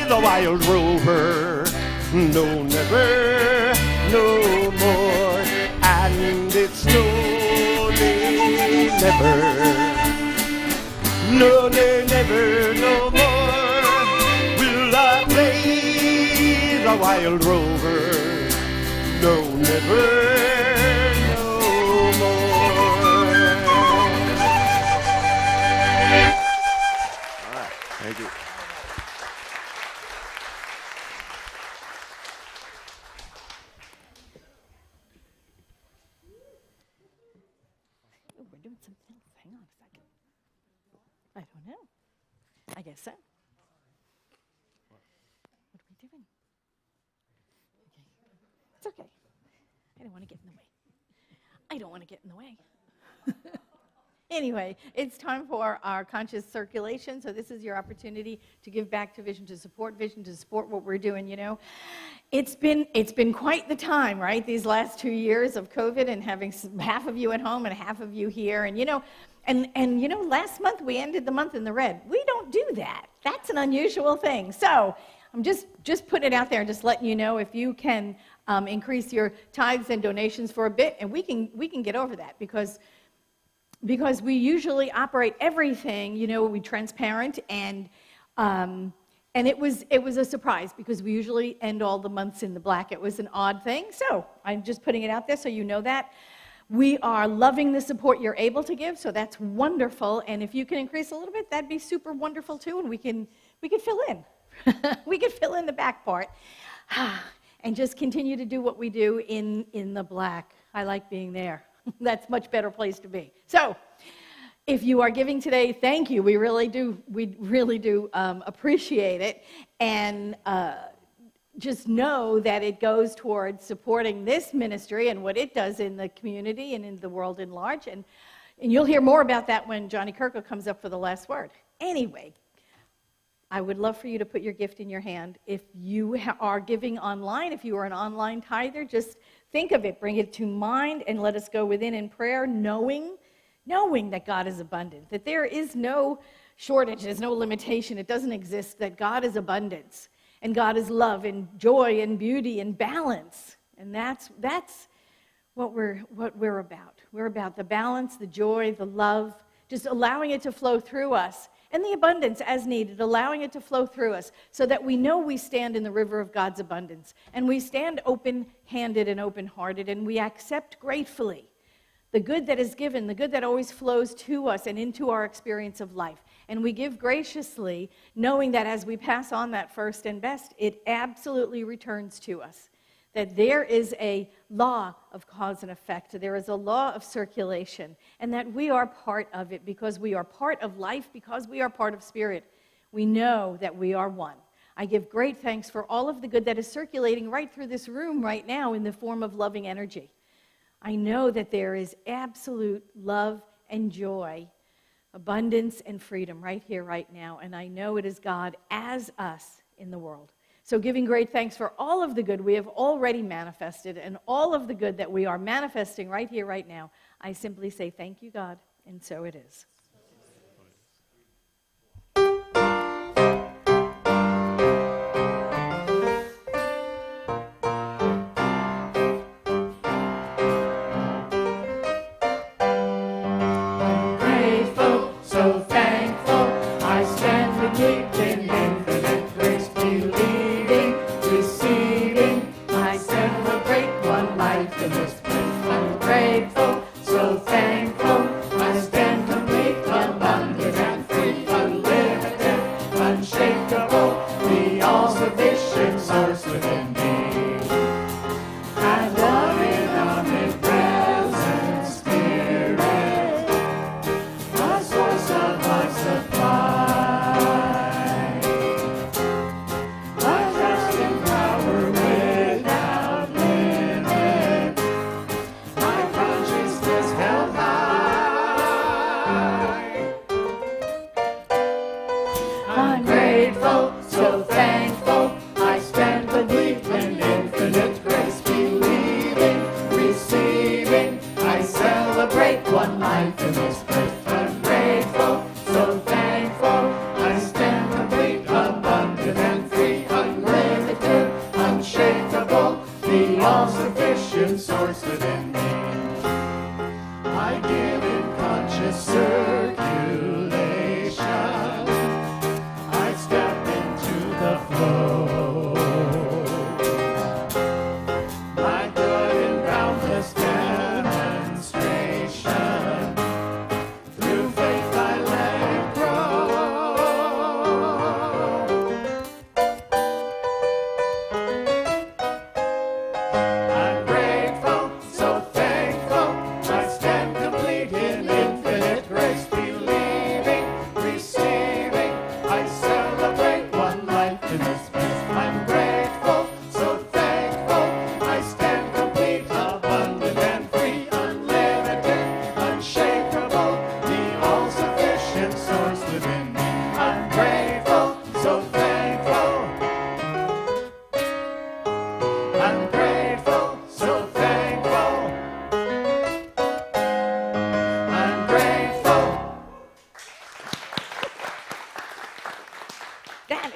the wild rover. No, never, no more. And it's no, nay, never, no, nay, never, no more will I play the wild rover. No, never, no more. All right, thank you. We're doing something else. Hang on a second. I don't know. I guess so. What are we doing? Okay. It's okay. I don't want to get in the way. I don't want to get in the way. Anyway, it's time for our conscious circulation. So this is your opportunity to give back to Vision, to support what we're doing, you know. It's been quite the time, right? These last 2 years of COVID and having half of you at home and half of you here. And, you know, and you know, last month we ended the month in the red. We don't do that. That's an unusual thing. So I'm just putting it out there and just letting you know, if you can increase your tithes and donations for a bit, and we can get over that because we usually operate everything, we transparent, and it was a surprise because we usually end all the months in the black. It was an odd thing, so I'm just putting it out there so you know that. We are loving the support you're able to give, so that's wonderful, and if you can increase a little bit, that'd be super wonderful too, and we could fill in. We could fill in the back part and just continue to do what we do in the black. I like being there. That's a much better place to be. So, if you are giving today, thank you. We really do appreciate it. And just know that it goes towards supporting this ministry and what it does in the community and in the world in large. And you'll hear more about that when Johnny Kirko comes up for the last word. Anyway, I would love for you to put your gift in your hand. If you are giving online, if you are an online tither, just think of it, bring it to mind, and let us go within in prayer, knowing that God is abundant, that there is no shortage, there's no limitation, it doesn't exist, that God is abundance, and God is love and joy and beauty and balance. And that's what we're about. We're about the balance, the joy, the love, just allowing it to flow through us, and the abundance as needed, allowing it to flow through us so that we know we stand in the river of God's abundance, and we stand open-handed and open-hearted, and we accept gratefully the good that is given, the good that always flows to us and into our experience of life. And we give graciously, knowing that as we pass on that first and best, it absolutely returns to us. That there is a law of cause and effect. There is a law of circulation. And that we are part of it because we are part of life, because we are part of spirit. We know that we are one. I give great thanks for all of the good that is circulating right through this room right now in the form of loving energy. I know that there is absolute love and joy, abundance and freedom right here, right now. And I know it is God as us in the world. So giving great thanks for all of the good we have already manifested and all of the good that we are manifesting right here, right now, I simply say thank you, God, and so it is. Grace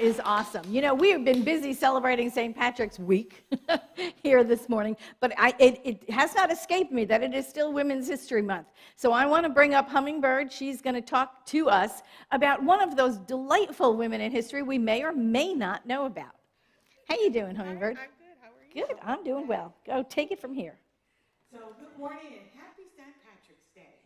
is awesome. You know, we have been busy celebrating St. Patrick's Week here this morning, but it has not escaped me that it is still Women's History Month. So I want to bring up Hummingbird. She's going to talk to us about one of those delightful women in history we may or may not know about. How you doing, Hummingbird? I'm good. How are you? Good. I'm doing well. Go take it from here. So good morning and happy St. Patrick's Day.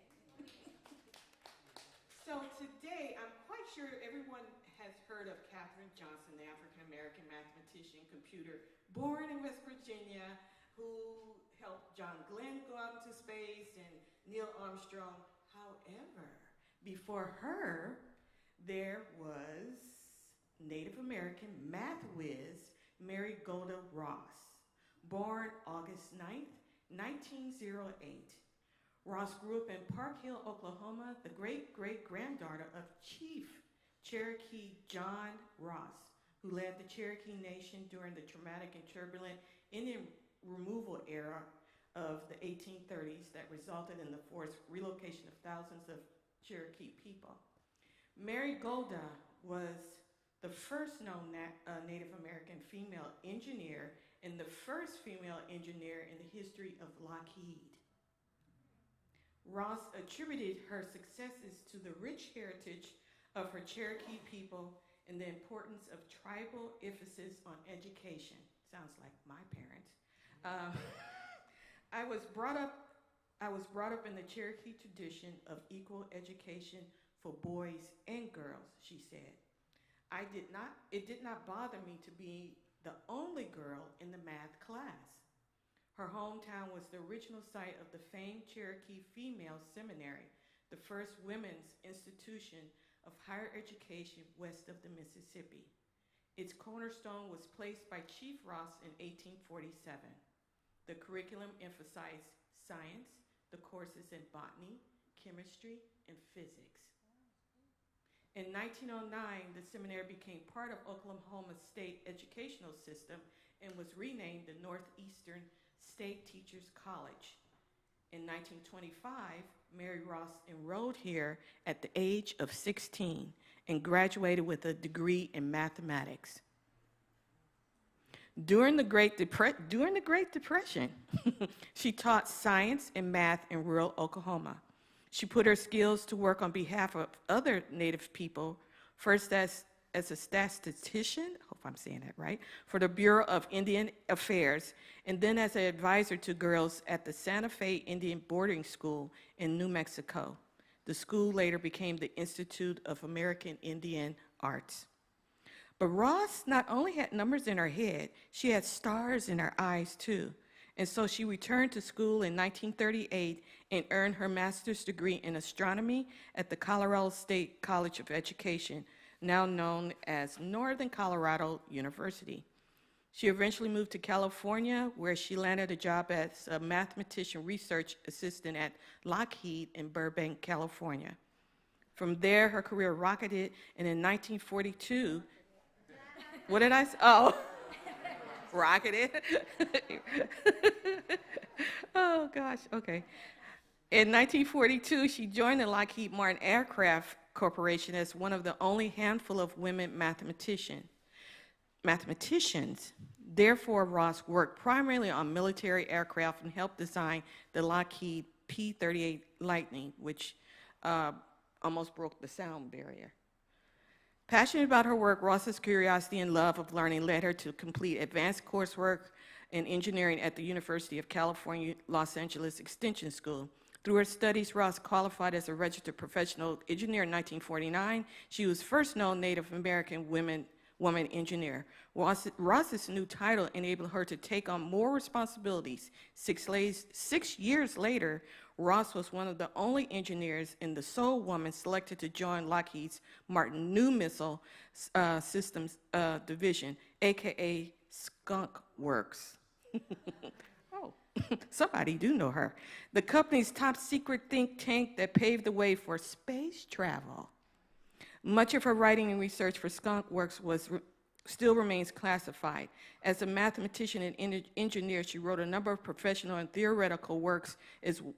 So today, I'm quite sure everyone has heard of Katherine Johnson, the African-American mathematician, computer, born in West Virginia, who helped John Glenn go out into space and Neil Armstrong. However, before her, there was Native American math whiz Mary Golda Ross, born August 9th, 1908. Ross grew up in Park Hill, Oklahoma, the great-great-granddaughter of Chief Cherokee John Ross, who led the Cherokee Nation during the traumatic and turbulent Indian removal era of the 1830s that resulted in the forced relocation of thousands of Cherokee people. Mary Golda was the first known Native American female engineer and the first female engineer in the history of Lockheed. Ross attributed her successes to the rich heritage of her Cherokee people and the importance of tribal emphasis on education. Sounds like my parents. I was brought up in the Cherokee tradition of equal education for boys and girls, she said. It did not bother me to be the only girl in the math class. Her hometown was the original site of the famed Cherokee Female Seminary, the first women's institution of higher education west of the Mississippi. Its cornerstone was placed by Chief Ross in 1847. The curriculum emphasized science, the courses in botany, chemistry, and physics. In 1909, the seminary became part of Oklahoma's state educational system and was renamed the Northeastern State Teachers College. In 1925, Mary Ross enrolled here at the age of 16 and graduated with a degree in mathematics. During the Great Depression, she taught science and math in rural Oklahoma. She put her skills to work on behalf of other Native people, first as a statistician, I hope I'm saying that right, for the Bureau of Indian Affairs, and then as an advisor to girls at the Santa Fe Indian Boarding School in New Mexico. The school later became the Institute of American Indian Arts. But Ross not only had numbers in her head, she had stars in her eyes too. And so she returned to school in 1938 and earned her master's degree in astronomy at the Colorado State College of Education, now known as Northern Colorado University. She eventually moved to California, where she landed a job as a mathematician research assistant at Lockheed in Burbank, California. From there, her career rocketed, and in 1942, what did I say? Oh. Rocketed. Oh, gosh, okay. In 1942, she joined the Lockheed Martin Aircraft Corporation as one of the only handful of women mathematicians. Therefore, Ross worked primarily on military aircraft and helped design the Lockheed P-38 Lightning, which almost broke the sound barrier. Passionate about her work, Ross's curiosity and love of learning led her to complete advanced coursework in engineering at the University of California, Los Angeles Extension School. Through her studies, Ross qualified as a registered professional engineer in 1949. She was first known Native American woman engineer. Ross's new title enabled her to take on more responsibilities. 6 years later, Ross was one of the only engineers and the sole woman selected to join Lockheed's Martin New Missile Systems Division, AKA Skunk Works. Oh, somebody do know her. The company's top secret think tank that paved the way for space travel. Much of her writing and research for Skunk Works still remains classified. As a mathematician and engineer, she wrote a number of professional and theoretical works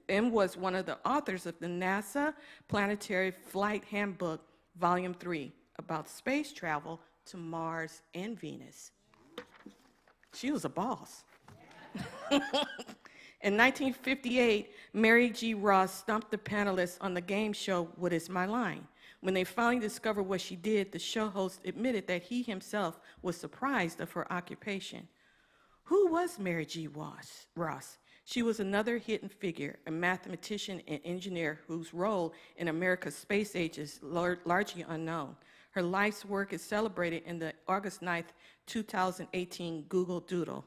and was one of the authors of the NASA Planetary Flight Handbook, Volume 3, about space travel to Mars and Venus. She was a boss. In 1958, Mary G. Ross stumped the panelists on the game show What Is My Line? When they finally discovered what she did, the show host admitted that he himself was surprised of her occupation. Who was Mary G. Ross? She was another hidden figure, a mathematician and engineer whose role in America's space age is largely unknown. Her life's work is celebrated in the August 9th, 2018 Google Doodle.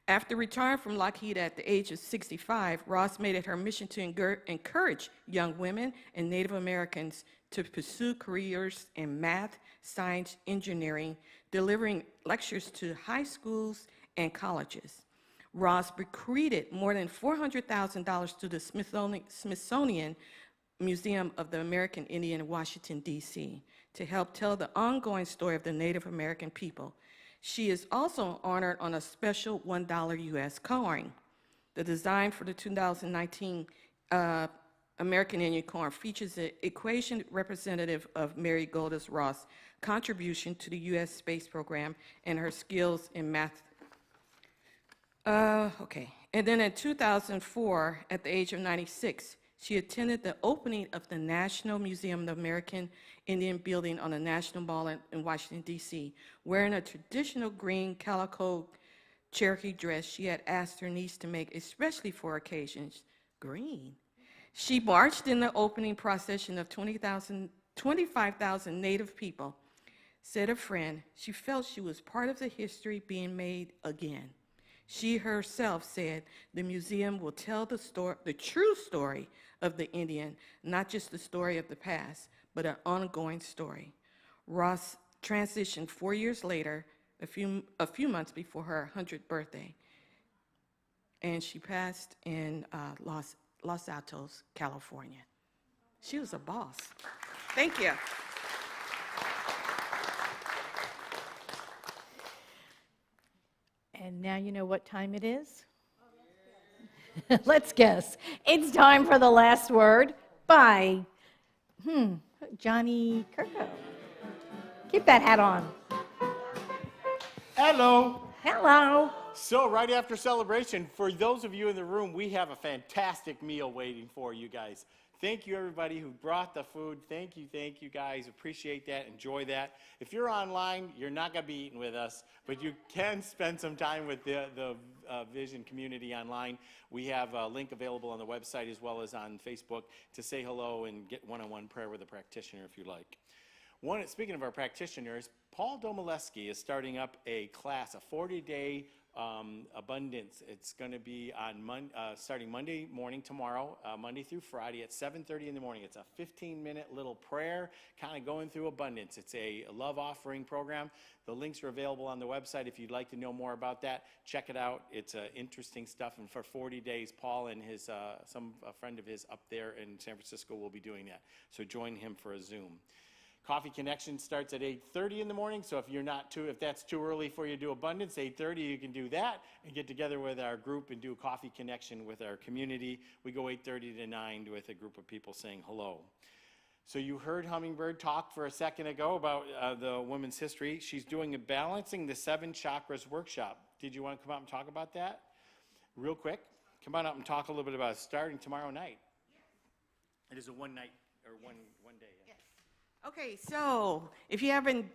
After retiring from Lockheed at the age of 65, Ross made it her mission to encourage young women and Native Americans to pursue careers in math, science, engineering, delivering lectures to high schools and colleges. Ross bequeathed more than $400,000 to the Smithsonian Museum of the American Indian in Washington, D.C., to help tell the ongoing story of the Native American people. She is also honored on a special $1 U.S. coin. The design for the 2019 American Indian coin features an equation representative of Mary Goldis Ross' contribution to the U.S. space program and her skills in math. And then in 2004, at the age of 96, she attended the opening of the National Museum of the American Indian building on the National Mall in Washington, D.C., wearing a traditional green calico Cherokee dress she had asked her niece to make especially for occasions. Green. She marched in the opening procession of 25,000 Native people. Said a friend, she felt she was part of the history being made again. She herself said, the museum will tell the true story of the Indian, not just the story of the past, but an ongoing story. Ross transitioned 4 years later, a few months before her 100th birthday, and she passed in Los Altos, California. She was a boss. Thank you. And now you know what time it is? Let's guess. It's time for the last word by Johnny Kirko. Keep that hat on. Hello. Hello. So right after celebration, for those of you in the room, we have a fantastic meal waiting for you guys. Thank you, everybody who brought the food. Thank you, guys. Appreciate that. Enjoy that. If you're online, you're not going to be eating with us, but you can spend some time with the Vision community online. We have a link available on the website as well as on Facebook to say hello and get one-on-one prayer with a practitioner if you like. Speaking of our practitioners, Paul Domalewski is starting up a class, a 40-day abundance. It's going to be on starting Monday morning tomorrow, Monday through Friday at 7:30 in the morning. It's a 15-minute little prayer, kind of going through abundance. It's a love offering program. The links are available on the website. If you'd like to know more about that, check it out. It's interesting stuff. And for 40 days, Paul and a friend of his up there in San Francisco will be doing that. So join him for a Zoom. Coffee Connection starts at 8:30 in the morning, so if that's too early for you to do abundance, 8:30 you can do that and get together with our group and do Coffee Connection with our community. We go 8:30 to 9 with a group of people saying hello. So you heard Hummingbird talk for a second ago about the women's history. She's doing a Balancing the 7 Chakras workshop. Did you want to come out and talk about that? Real quick, come on up and talk a little bit about it starting tomorrow night. It is a one night or one day. Yes. Okay, so if you haven't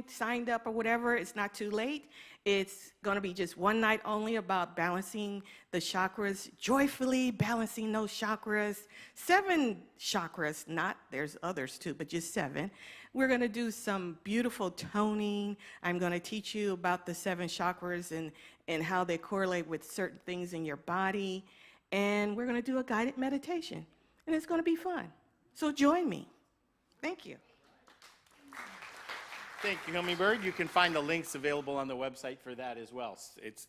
signed up or whatever, it's not too late. It's going to be just one night only about balancing the chakras, joyfully balancing those chakras. 7 chakras, there's others too, but just 7. We're going to do some beautiful toning. I'm going to teach you about the 7 chakras and how they correlate with certain things in your body. And we're going to do a guided meditation. And it's going to be fun. So join me. Thank you. Thank you, Hummingbird. You can find the links available on the website for that as well.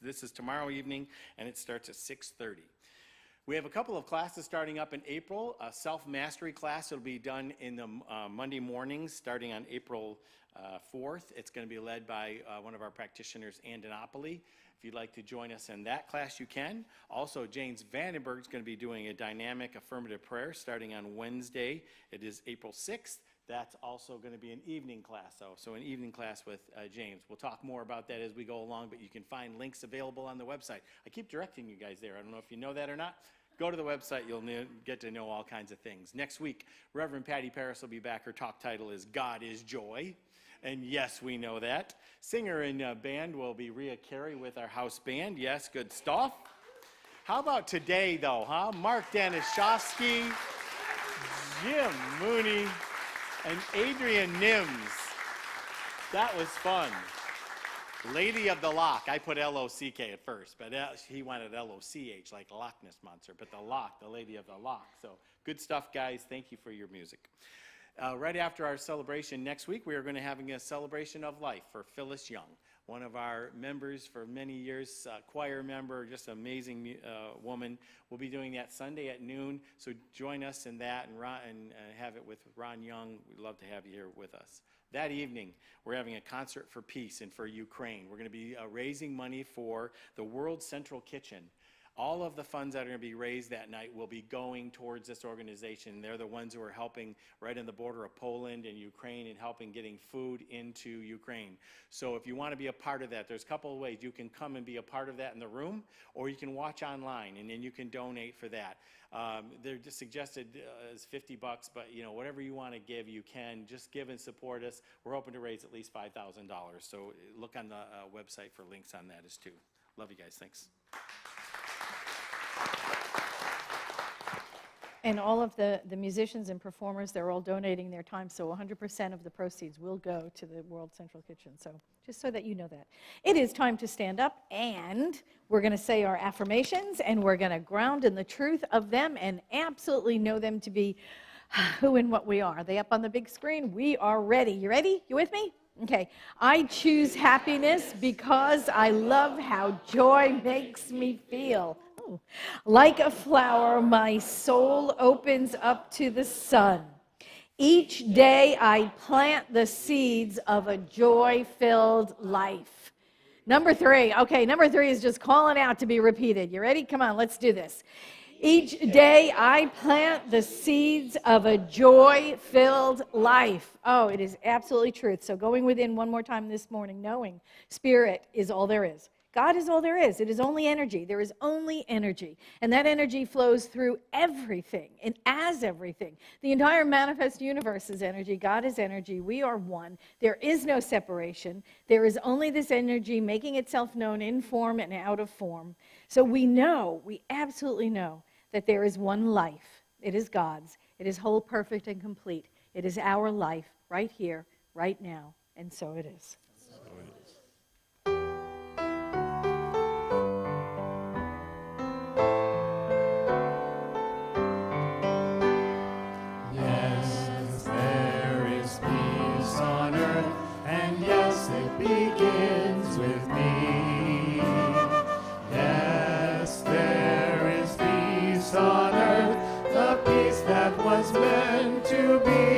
This is tomorrow evening, and it starts at 6:30. We have a couple of classes starting up in April. A self-mastery class will be done in the Monday mornings starting on April 4th. It's going to be led by one of our practitioners, Ann Dinopoli. If you'd like to join us in that class, you can. Also, James Vandenberg is going to be doing a dynamic affirmative prayer starting on Wednesday. It is April 6th. That's also going to be an evening class, so an evening class with James. We'll talk more about that as we go along, but you can find links available on the website. I keep directing you guys there. I don't know if you know that or not. Go to the website. You'll get to know all kinds of things. Next week, Reverend Patti Paris will be back. Her talk title is God is Joy. And yes, we know that. Singer and band will be Rhea Carey with our house band. Yes, good stuff. How about today, though, huh? Mark Danishofsky, Jim Mooney, and Adrian Nims. That was fun. Lady of the Lock. I put L-O-C-K at first, but he wanted L-O-C-H, like Loch Ness Monster. But the Lock, the Lady of the Lock. So good stuff, guys. Thank you for your music. Right after our celebration next week, we are going to having a celebration of life for Phyllis Young, one of our members for many years, choir member, just amazing woman. We'll be doing that Sunday at noon, so join us in that and have it with Ron Young. We'd love to have you here with us. That evening, we're having a concert for peace and for Ukraine. We're going to be raising money for the World Central Kitchen. All of the funds that are going to be raised that night will be going towards this organization. They're the ones who are helping right on the border of Poland and Ukraine and helping getting food into Ukraine. So if you want to be a part of that, there's a couple of ways. You can come and be a part of that in the room, or you can watch online, and then you can donate for that. They're just suggested as $50, but whatever you want to give, you can. Just give and support us. We're hoping to raise at least $5,000. So look on the website for links on that as too. Love you guys. Thanks. And all of the musicians and performers, they're all donating their time, so 100% of the proceeds will go to the World Central Kitchen. So just so that you know that. It is time to stand up, and we're going to say our affirmations, and we're going to ground in the truth of them and absolutely know them to be who and what we are. Are they up on the big screen? We are ready. You ready? You with me? Okay. I choose happiness because I love how joy makes me feel. Like a flower, my soul opens up to the sun. Each day I plant the seeds of a joy-filled life. Number 3. Okay, number 3 is just calling out to be repeated. You ready? Come on, let's do this. Each day I plant the seeds of a joy-filled life. Oh, it is absolutely truth. So going within one more time this morning, knowing Spirit is all there is. God is all there is. It is only energy. There is only energy. And that energy flows through everything and as everything. The entire manifest universe is energy. God is energy. We are one. There is no separation. There is only this energy making itself known in form and out of form. So we absolutely know that there is one life. It is God's. It is whole, perfect, and complete. It is our life right here, right now. And so it is. Begins with me. Yes, there is peace on earth, the peace that was meant to be.